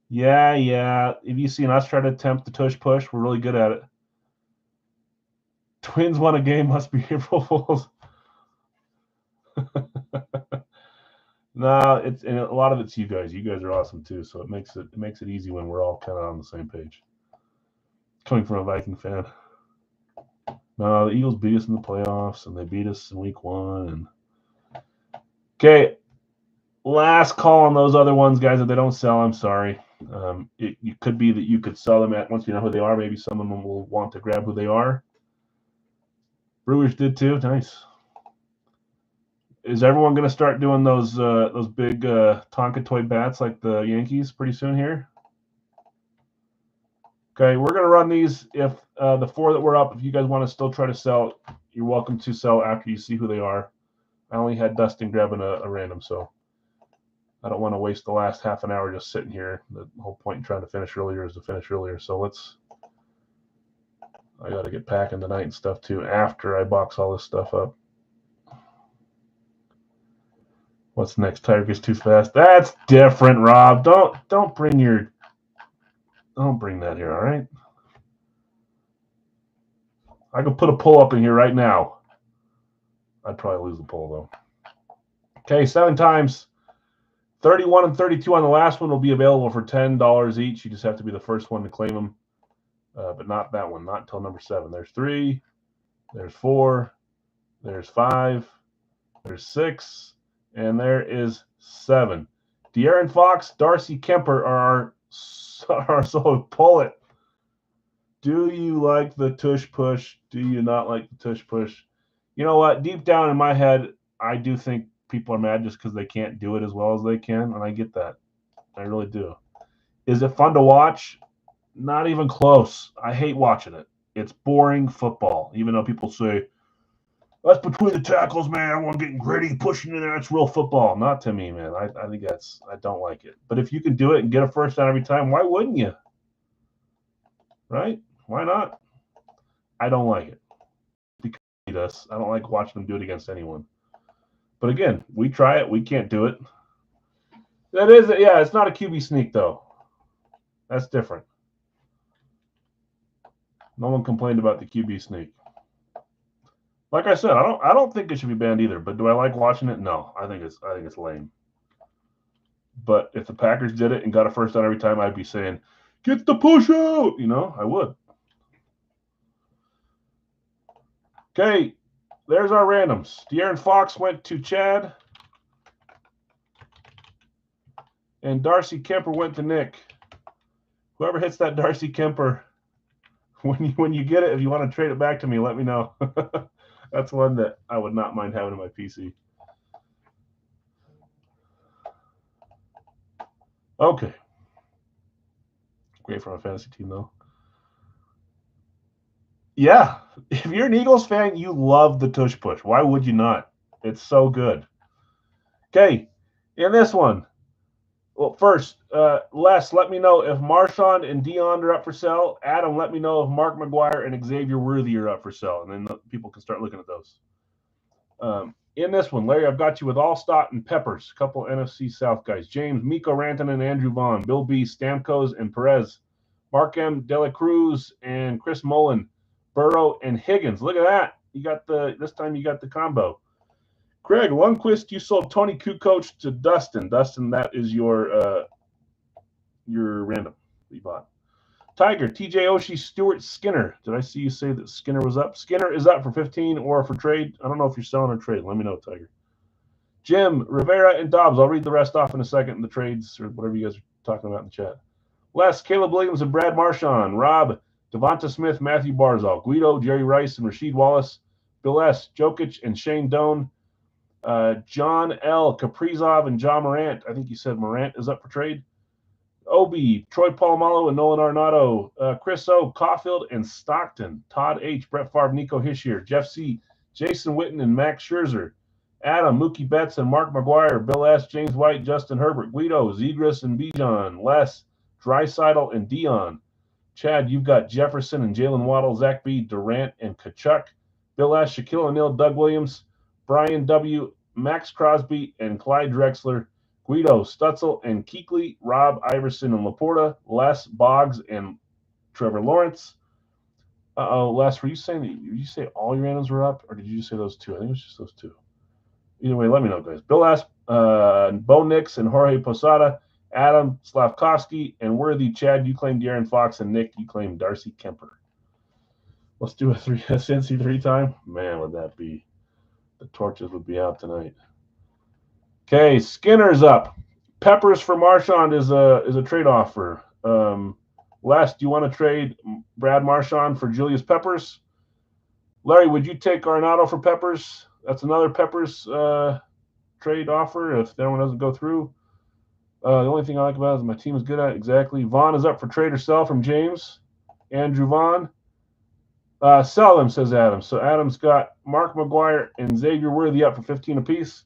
Yeah. Have you seen us try to attempt the tush push? We're really good at it. Twins won a game, must be April Fools. No, and a lot of it's you guys. You guys are awesome too, so it makes it easy when we're all kind of on the same page. Coming from a Viking fan. No, the Eagles beat us in the playoffs, and they beat us in week 1. And okay, last call on those other ones, guys. If they don't sell, I'm sorry. It could be that you could sell them once you know who they are. Maybe someone will want to grab who they are. Brewers did too. Nice. Is everyone going to start doing those big Tonka toy bats like the Yankees pretty soon here? Okay, we're going to run these. If the 4 that we're up, if you guys want to still try to sell, you're welcome to sell after you see who they are. I only had Dustin grabbing a random, so I don't want to waste the last half an hour just sitting here. The whole point in trying to finish earlier is to finish earlier. So I got to get packing tonight and stuff too after I box all this stuff up. What's next? Tiger gets too fast. That's different, Rob. Don't bring that here, all right? I could put a pull up in here right now. I'd probably lose the pull though. Okay, 7 times. 31 and 32 on the last one will be available for $10 each. You just have to be the first one to claim them, but not that one. Not until number 7. There's 3. There's 4. There's 5. There's 6. And there is 7. De'Aaron Fox, Darcy Kemper are so pull it. Do you like the tush push? Do you not like the tush push? You know what? Deep down in my head, I do think people are mad just because they can't do it as well as they can, and I get that. I really do. Is it fun to watch? Not even close. I hate watching it. It's boring football, even though people say, that's between the tackles, man. Everyone getting gritty, pushing in there. That's real football. Not to me, man. I think I don't like it. But if you can do it and get a first down every time, why wouldn't you? Right? Why not? I don't like it. Because he does. I don't like watching them do it against anyone. But again, we try it. We can't do it. That is, yeah, it's not a QB sneak, though. That's different. No one complained about the QB sneak. Like I said, I don't think it should be banned either. But do I like watching it? No, I think it's lame. But if the Packers did it and got a first down every time, I'd be saying, "Get the push out!" You know, I would. Okay, there's our randoms. De'Aaron Fox went to Chad, and Darcy Kemper went to Nick. Whoever hits that Darcy Kemper, when you get it, if you want to trade it back to me, let me know. That's one that I would not mind having in my PC. Okay. Great for my fantasy team, though. Yeah. If you're an Eagles fan, you love the tush push. Why would you not? It's so good. Okay. In this one, well, first, Les, let me know if Marshawn and Dion are up for sale. Adam, let me know if Mark McGuire and Xavier Worthy are up for sale. And then people can start looking at those. In this one, Larry, I've got you with Allstott and Peppers, a couple NFC South guys. James, Miko Rantanen, Andrew Vaughn, Bill B, Stamkos, and Perez. Mark M, Dela Cruz, and Chris Mullen, Burrow, and Higgins. Look at that. This time you got the combo. Craig Lundquist, you sold Tony Kukoc to Dustin. Dustin, that is your random that you bought. Tiger, TJ Oshie, Stuart Skinner. Did I see you say that Skinner was up? Skinner is up for 15 or for trade. I don't know if you're selling or trade. Let me know, Tiger. Jim, Rivera, and Dobbs. I'll read the rest off in a second, the trades or whatever you guys are talking about in the chat. Les, Caleb Williams, and Brad Marchand. Rob, Devonta Smith, Matthew Barzal. Guido, Jerry Rice, and Rasheed Wallace. Bill S., Jokic, and Shane Doan. John L., Kaprizov, and John Morant. I think you said Morant is up for trade. Obi, Troy Polamalu, and Nolan Arenado. Chris O., Caulfield, and Stockton. Todd H., Brett Favre, Nico Hischier. Jeff C., Jason Witten, and Max Scherzer. Adam, Mookie Betts, and Mark McGuire. Bill S., James White, Justin Herbert. Guido, Zegras, and Bijan. Les, Dreisaitl, and Dion. Chad, you've got Jefferson and Jalen Waddle, Zach B, Durant, and Kachuk. Bill S, Shaquille O'Neal, Doug Williams, Brian W, Max Crosby, and Clyde Drexler. Guido, Stutzel, and Kuechly, Rob, Iverson, and Laporta, Les, Boggs, and Trevor Lawrence. Les, were you saying that? Did you say all your randoms were up, or did you just say those two? I think it was just those two. Either way, let me know, guys. Bill S, Bo Nix, and Jorge Posada. Adam Slavkovsky and Worthy. Chad, you claimed De'Aaron Fox, and Nick, you claimed Darcy Kemper. Let's do a Cincy 3-time. Man, would that be? The torches would be out tonight. Okay, Skinner's up. Peppers for Marchand is a trade offer. Les, do you want to trade Brad Marchand for Julius Peppers? Larry, would you take Arenado for Peppers? That's another Peppers trade offer if that one doesn't go through. The only thing I like about it is my team is good at it. Exactly. Vaughn is up for trade or sell from James. Andrew Vaughn. Sell them, says Adam. So Adam's got Mark McGuire and Xavier Worthy up for 15 apiece.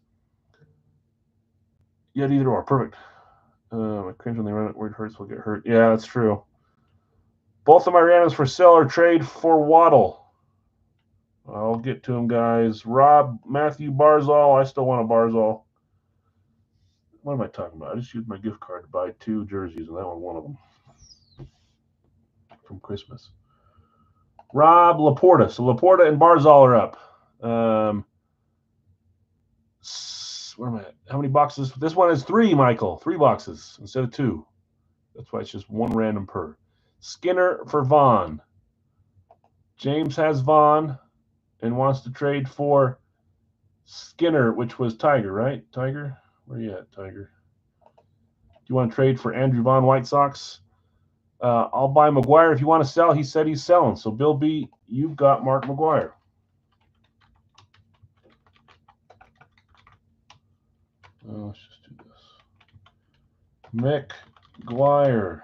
Yet either or. Perfect. I cringe when they run it. Word hurts will get hurt. Yeah, that's true. Both of my randoms for sell or trade for Waddle. I'll get to them, guys. Rob, Matthew Barzal. I still want a Barzal. What am I talking about? I just used my gift card to buy 2 jerseys, and that was one of them from Christmas. Rob Laporta. So Laporta and Barzal are up. Where am I at? How many boxes? This one is 3, Michael. 3 boxes instead of 2. That's why it's just 1 random per. Skinner for Vaughn. James has Vaughn and wants to trade for Skinner, which was Tiger, right? Tiger? Where you at, Tiger? Do you want to trade for Andrew Vaughn, White Sox? I'll buy McGuire. If you want to sell, he said he's selling. So, Bill B, you've got Mark McGuire. Let's just do this. McGuire.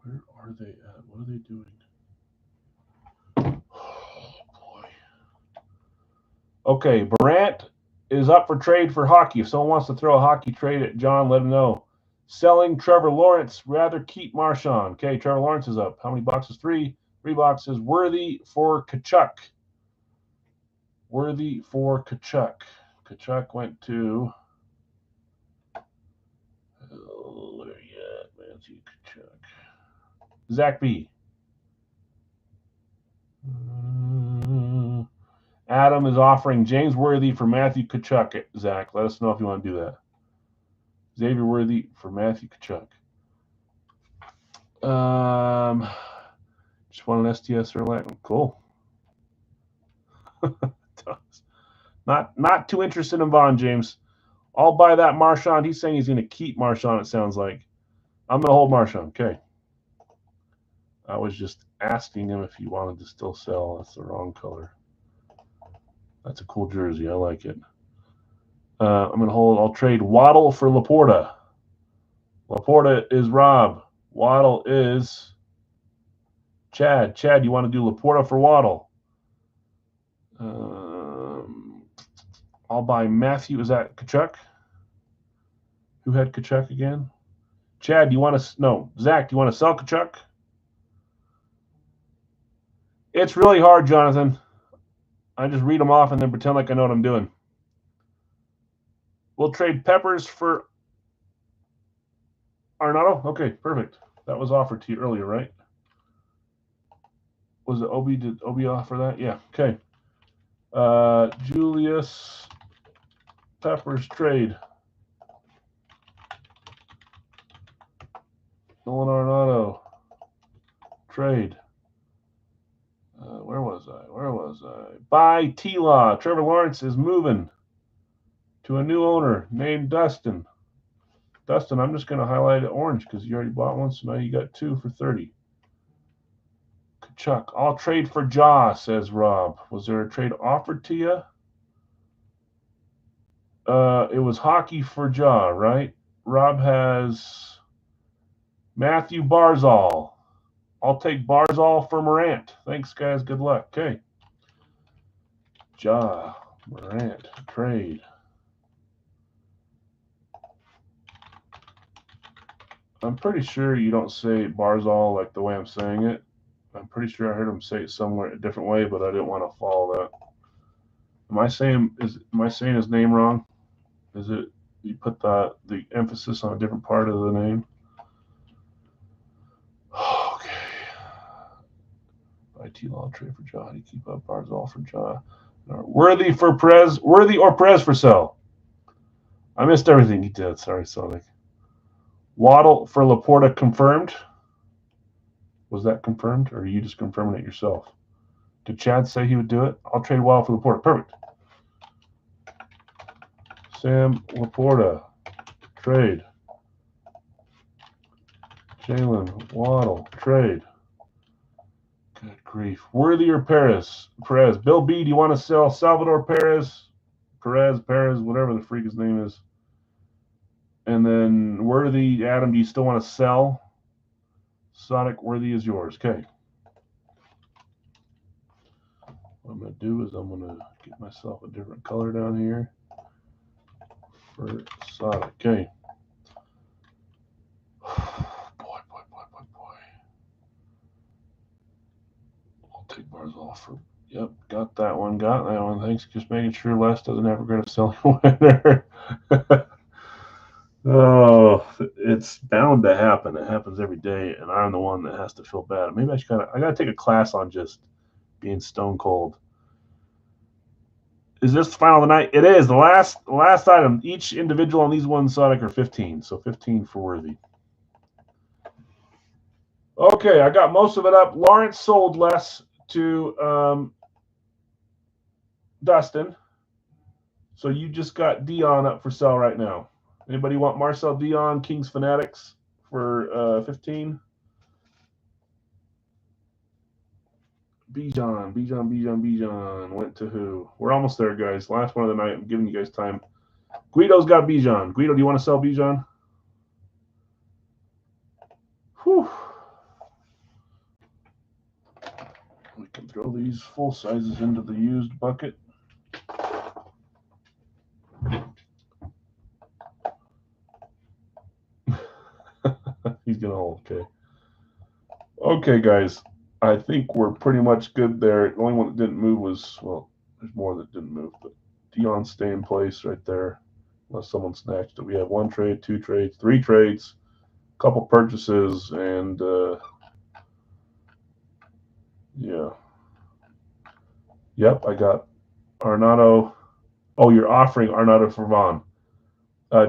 Where are they at? What are they doing? Oh, boy. Okay, Brandt is up for trade for hockey. If someone wants to throw a hockey trade at John, let him know. Selling Trevor Lawrence, rather keep Marchand. Okay, Trevor Lawrence is up. How many boxes? 3. 3 boxes. Worthy for Kachuk. Worthy for Kachuk. Kachuk went to... where are you at, Matthew Kachuk? Zach B. Adam is offering James Worthy for Matthew Kachuk. Zach, let us know if you want to do that. Xavier Worthy for Matthew Kachuk. Just want an STS or Latin. Cool. Not too interested in Vaughn, James. I'll buy that Marchand. He's saying he's going to keep Marchand, it sounds like. I'm going to hold Marchand. Okay. I was just asking him if he wanted to still sell. That's the wrong color. That's a cool jersey. I like it. I'm going to hold. I'll trade Waddle for Laporta. Laporta is Rob. Waddle is Chad. Chad, you want to do Laporta for Waddle? I'll buy Matthew. Is that Kachuk? Who had Kachuk again? Chad, do you want to... No. Zach, do you want to sell Kachuk? It's really hard, Jonathan. I just read them off and then pretend like I know what I'm doing. We'll trade Peppers for Arenado? Okay, perfect. That was offered to you earlier, right? Was it Obi? Did Obi offer that? Yeah, okay. Julius Peppers trade. Nolan Arenado trade. Where was I? Buy T-Law. Trevor Lawrence is moving to a new owner named Dustin. Dustin, I'm just going to highlight it orange because you already bought one, so now you got 2 for 30. Kachuk, I'll trade for Ja, says Rob. Was there a trade offered to you? It was hockey for Ja, right? Rob has Matthew Barzal. I'll take Barzal for Morant. Thanks, guys. Good luck. Okay. Ja Morant trade. I'm pretty sure you don't say Barzal like the way I'm saying it. I'm pretty sure I heard him say it somewhere a different way, but I didn't want to follow that. Am I saying his name wrong? Is it you put the emphasis on a different part of the name? Okay. Buy T-Law trade for Ja. You keep up Barzal for Ja. Worthy for Perez. Worthy or Perez for sell. I missed everything he did. Sorry, Sonic. Waddle for Laporta confirmed. Was that confirmed, or are you just confirming it yourself? Did Chad say he would do it? I'll trade Waddle for Laporta. Perfect. Sam Laporta. Trade. Jalen Waddle. Trade. Good grief. Worthy or Perez? Perez. Bill B, do you want to sell Salvador Perez? Perez, whatever the freak his name is. And then Worthy, Adam, do you still want to sell? Sonic, Worthy is yours. Okay. What I'm going to do is I'm going to get myself a different color down here for Sonic. Okay. Boy. I'll take Barzal for, yep, got that one. Thanks. Just making sure Les doesn't have regret of selling a winner. Oh, it's bound to happen. It happens every day, and I'm the one that has to feel bad. Maybe I gotta take a class on just being stone cold. Is this the final of the night? It is. The last item. Each individual on these ones, Sonic, are 15. So 15 for Worthy. Okay, I got most of it up. Lawrence sold less to Dustin. So you just got Dion up for sale right now. Anybody want Marcel Dion, Kings Fanatics, for 15? Bijan went to who? We're almost there, guys. Last one of the night. I'm giving you guys time. Guido's got Bijan. Guido, do you want to sell Bijan? Whew. We can throw these full sizes into the used bucket. He's gonna hold. Okay, guys. I think we're pretty much good there. The only one that didn't move was, well, there's more that didn't move, but Dion stay in place right there, unless someone snatched it. We have 1 trade, 2 trades, 3 trades, a couple purchases, and yeah. Yep, I got Arnaudo. Oh, you're offering Arnaudo for Vaughn.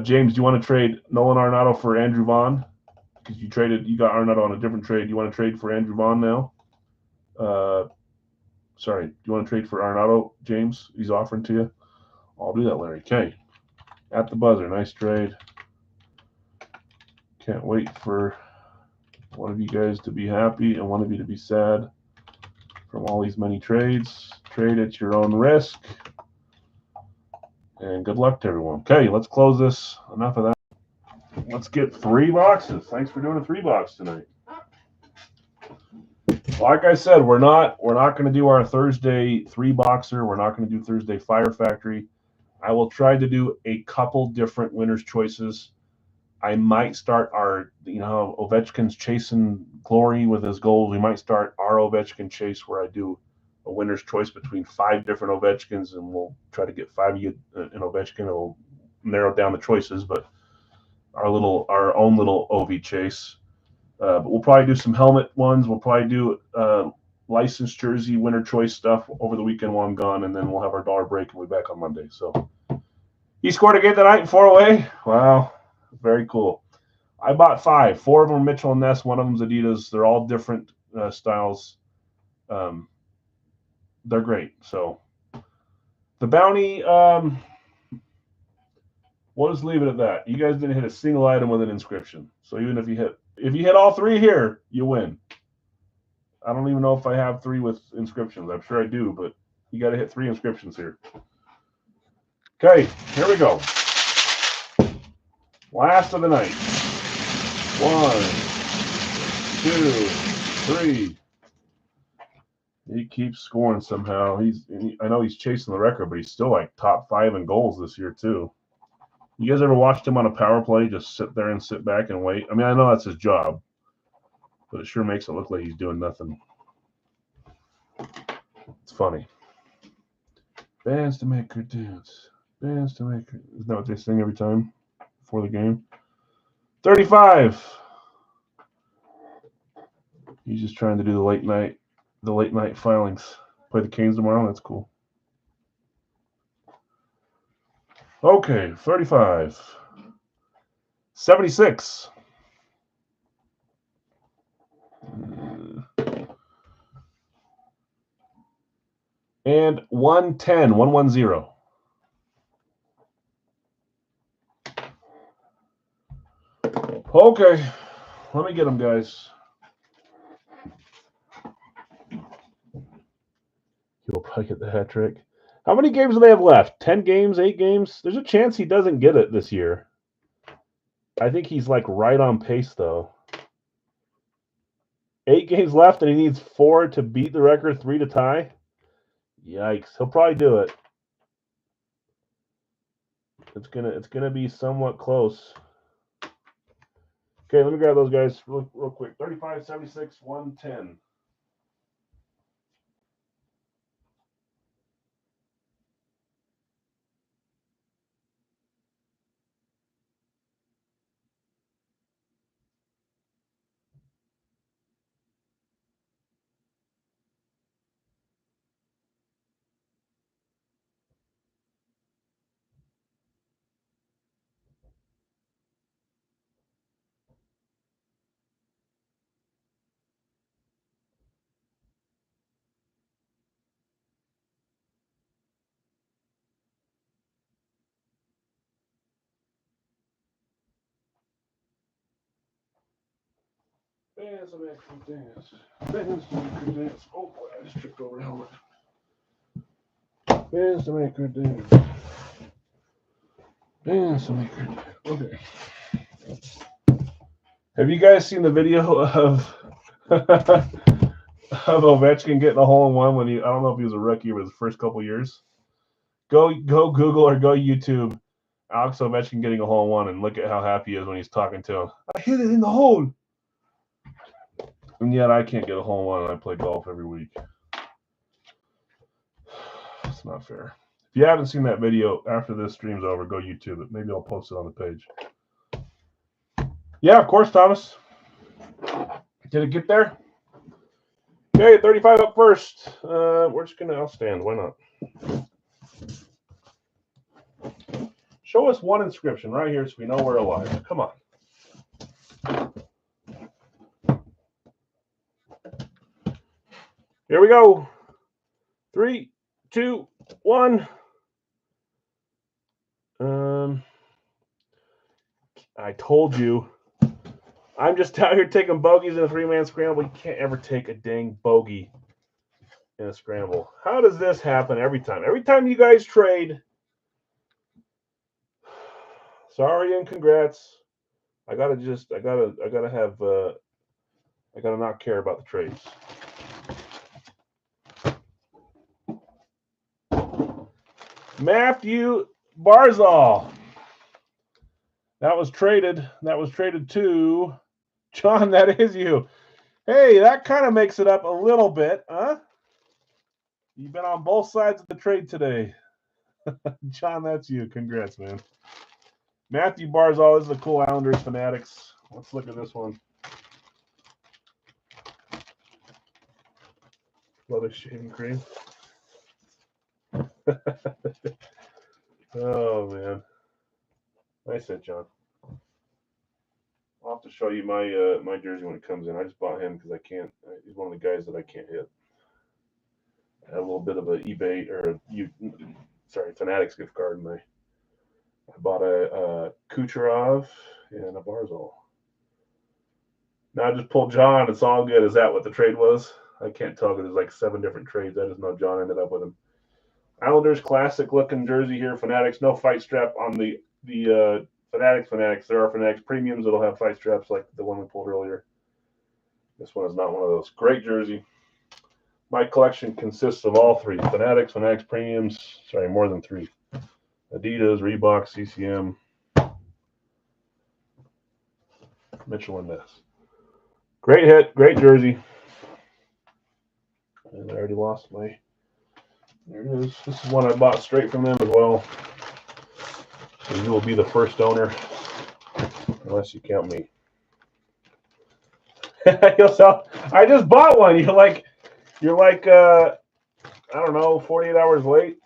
James, do you want to trade Nolan Arnaudo for Andrew Vaughn? Because you got Arnaudo on a different trade. You want to trade for Andrew Vaughn now? Sorry, do you want to trade for Arnaudo, James? He's offering to you. I'll do that, Larry. Okay. At the buzzer. Nice trade. Can't wait for one of you guys to be happy and one of you to be sad from all these many trades. Trade at your own risk. And good luck to everyone. Okay, let's close this. Enough of that. Let's get 3 boxes. Thanks for doing a 3-box tonight. Like I said, we're not going to do our Thursday 3-boxer. We're not going to do Thursday Fire Factory. I will try to do a couple different winner's choices. I might start our, Ovechkin's chasing glory with his goals. We might start our Ovechkin chase where I do a winner's choice between 5 different Ovechkins, and we'll try to get 5 in Ovechkin. It'll narrow down the choices, but our own little OV chase. But we'll probably do some helmet ones. We'll probably do licensed jersey winner choice stuff over the weekend while I'm gone, and then we'll have our dollar break and we'll be back on Monday. So he scored a game tonight in 4-away. Wow, very cool. I bought 5. 4 of them are Mitchell and Ness. 1 of them's Adidas. They're all different styles. They're great. So the bounty, we'll just leave it at that. You guys didn't hit a single item with an inscription. So even if you hit all 3 here, you win. I don't even know if I have 3 with inscriptions. I'm sure I do, but you got to hit 3 inscriptions here. Okay, here we go. Last of the night. 1, 2, 3. He keeps scoring somehow. I know he's chasing the record, but he's still like top 5 in goals this year too. You guys ever watched him on a power play just sit there and sit back and wait? I mean, I know that's his job, but it sure makes it look like he's doing nothing. It's funny. Bands to make her dance. Bands to make her. Isn't that what they sing every time before the game? 35. He's just trying to do the late night filings. Play the Canes tomorrow. That's cool. Okay, 35. 76. And 110. 110. Okay. Let me get them, guys. He'll probably get the hat trick. How many games do they have left? 10 games? 8 games? There's a chance he doesn't get it this year. I think he's like right on pace, though. 8 games left, and he needs 4 to beat the record, 3 to tie. Yikes! He'll probably do it. It's gonna be somewhat close. Okay, let me grab those guys real quick. 35, 76, 110. Bands to make her dance. Bands to make her dance. Oh boy, I just tripped over a helmet. Bands to make her dance. Bands to make her dance. Okay. Have you guys seen the video of Ovechkin getting a hole-in-one when I don't know if he was a rookie or his first couple years? Go Google or go YouTube Alex Ovechkin getting a hole-in-one and look at how happy he is when he's talking to him. I hit it in the hole. And yet I can't get a hole-in-one and I play golf every week. It's not fair. If you haven't seen that video, after this stream's over, go YouTube it. Maybe I'll post it on the page. Yeah, of course, Thomas. Did it get there? Okay, 35 up first. We're just going to outstand. Why not? Show us one inscription right here so we know we're alive. Come on. Here we go. 3, 2, 1. I told you. I'm just out here taking bogeys in a 3-man scramble. You can't ever take a dang bogey in a scramble. How does this happen every time? Every time you guys trade. Sorry and congrats. I gotta not care about the trades. Matthew Barzal. That was traded. That was traded to John. That is you. Hey, that kind of makes it up a little bit, huh? You've been on both sides of the trade today. John, that's you. Congrats, man. Matthew Barzal is the cool Islanders fanatics. Let's look at this one. Leather shaving cream. Oh, man. Nice hit, John. I'll have to show you my my jersey when it comes in. I just bought him because I can't. He's one of the guys that I can't hit. I had a little bit of an eBay or Fanatics gift card, and I bought a Kucherov and a Barzal. Now I just pulled John. It's all good. Is that what the trade was? I can't tell because there's like 7 different trades. I just know John ended up with him. Islanders classic looking jersey here. Fanatics, no fight strap on the Fanatics. There are Fanatics premiums that'll have fight straps like the one we pulled earlier. This one is not one of those. Great jersey. My collection consists of all three. Fanatics Premiums. Sorry, more than three. Adidas, Reebok, CCM, Mitchell & Ness. Great hit, great jersey. And I already lost my... There it is. This is one I bought straight from them as well. So you will be the first owner, unless you count me. I just bought one. You're like, I don't know, 48 hours late.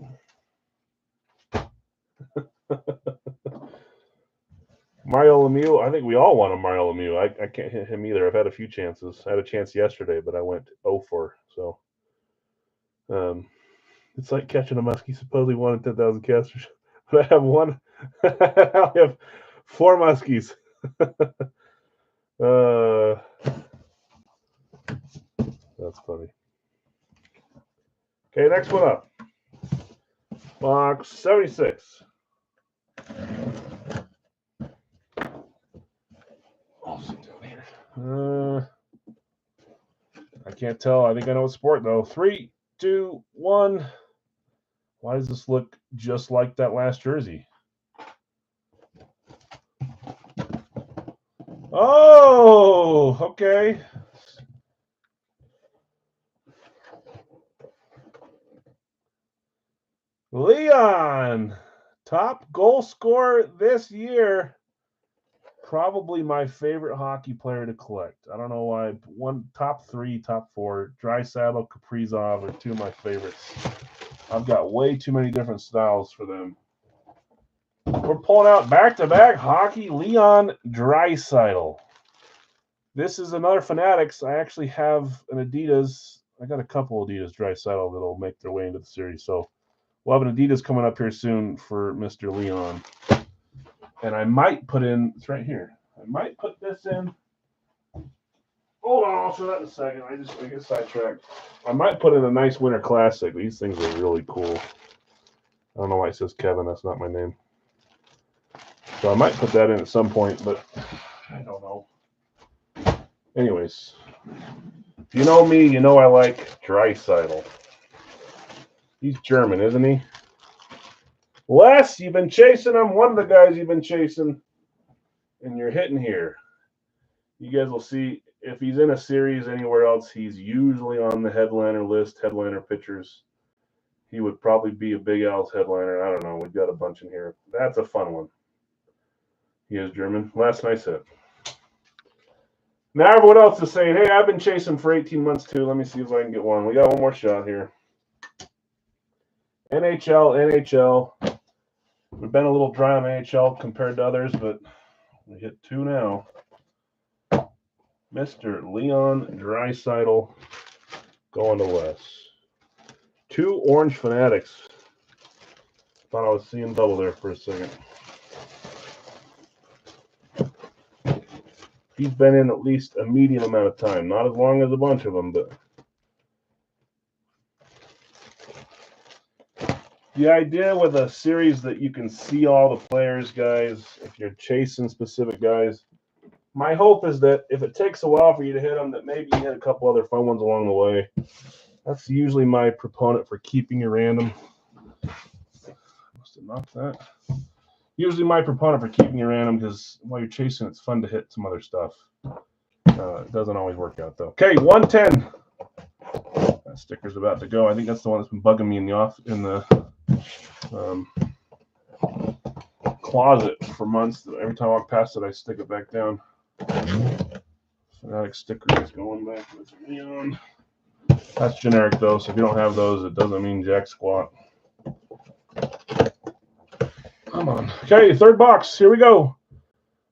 Mario Lemieux. I think we all want a Mario Lemieux. I can't hit him either. I've had a few chances. I had a chance yesterday, but I went 0-4. So, it's like catching a muskie. Supposedly 1 in 10,000 casters, but I have one. I have 4 muskies. That's funny. Okay, next one up. Box 76. I'll sit down here. I can't tell. I think I know what sport though. 3, 2, 1. Why does this look just like that last jersey? Oh, okay. Leon, top goal scorer this year. Probably my favorite hockey player to collect. I don't know why. Top 3, top 4. Draisaitl, Kaprizov are 2 of my favorites. I've got way too many different styles for them. We're pulling out back-to-back hockey Leon Draisaitl. This is another Fanatics. I actually have an Adidas. I got a couple Adidas Draisaitl that'll make their way into the series. So we'll have an Adidas coming up here soon for Mr. Leon. And I might put in, it's right here. I might put this in. Hold on, I'll show that in a second. I get sidetracked. I might put in a nice Winter Classic. These things are really cool. I don't know why it says Kevin. That's not my name. So I might put that in at some point, but I don't know. Anyways, if you know me, you know I like Draisaitl. He's German, isn't he? Les, you've been chasing him. One of the guys you've been chasing, and you're hitting here. You guys will see if he's in a series anywhere else, he's usually on the headliner list, headliner pitchers. He would probably be a Big Al's headliner. I don't know. We've got a bunch in here. That's a fun one. He is German. Last nice hit. Now everyone else is saying, hey, I've been chasing for 18 months too. Let me see if I can get one. We got one more shot here. NHL. We've been a little dry on NHL compared to others, but we hit 2 now. Mr. Leon Draisaitl going to Les. 2 orange Fanatics. Thought I was seeing double there for a second. He's been in at least a medium amount of time. Not as long as a bunch of them, but the idea with a series that you can see all the players, guys, if you're chasing specific guys, my hope is that if it takes a while for you to hit them, that maybe you hit a couple other fun ones along the way. That's usually my proponent for keeping your random. Must have knocked that. Usually my proponent for keeping your random because while you're chasing, it's fun to hit some other stuff. It doesn't always work out, though. Okay, 110. That sticker's about to go. I think that's the one that's been bugging me in the closet for months. Every time I walk past it, I stick it back down. Fanatic sticker is going back. That's Leon. That's generic, though, so if you don't have those, it doesn't mean jack squat. Come on. Okay, third box. Here we go.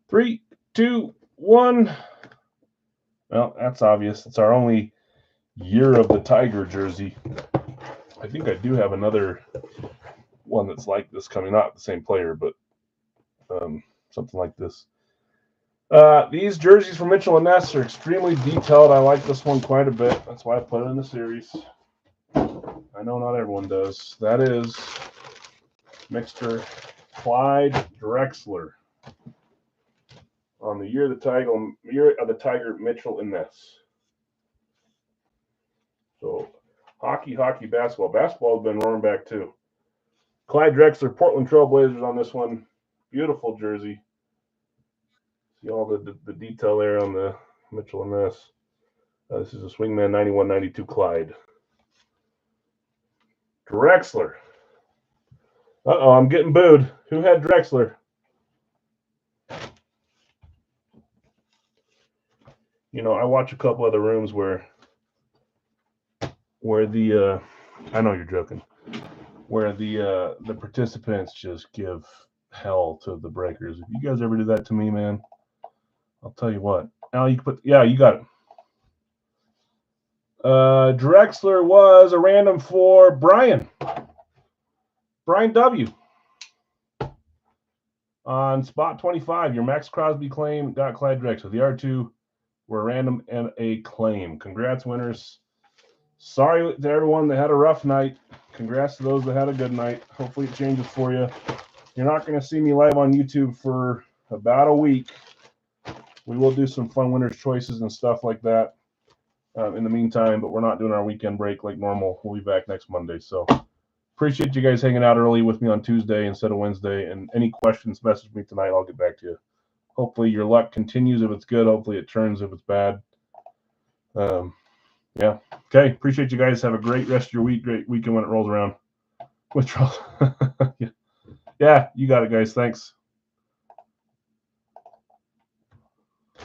3, 2, 1. Well, that's obvious. It's our only Year of the Tiger jersey. I think I do have another one that's like this coming, not the same player, but something like this. These jerseys from Mitchell & Ness are extremely detailed. I like this one quite a bit. That's why I put it in the series. I know not everyone does. That is Mr. Clyde Drexler on the Year of the Tiger Mitchell & Ness. Hockey, basketball. Basketball has been roaring back too. Clyde Drexler, Portland Trailblazers on this one. Beautiful jersey. See all the detail there on the Mitchell and Ness. This is a Swingman 91-92 Clyde. Drexler. Uh-oh, I'm getting booed. Who had Drexler? You know, I watch a couple other rooms where the I know you're joking. Where the participants just give hell to the breakers. If you guys ever do that to me, man, I'll tell you what. Al, you can put, yeah, you got it. Drexler was a random for Brian W. On spot 25, your Max Crosby claim got Clyde Drexler. The R2 were random and a claim. Congrats, winners. Sorry to everyone that had a rough night. Congrats to those that had a good night. Hopefully it changes for you. You're not going to see me live on YouTube for about a week. We will do some fun winners' choices and stuff like that in the meantime, but we're not doing our weekend break like normal. We'll be back next Monday. So appreciate you guys hanging out early with me on Tuesday instead of Wednesday. And any questions, message me tonight. I'll get back to you. Hopefully your luck continues if it's good. Hopefully it turns if it's bad. Yeah. Okay. Appreciate you guys. Have a great rest of your week. Great weekend when it rolls around. Yeah, you got it, guys. Thanks.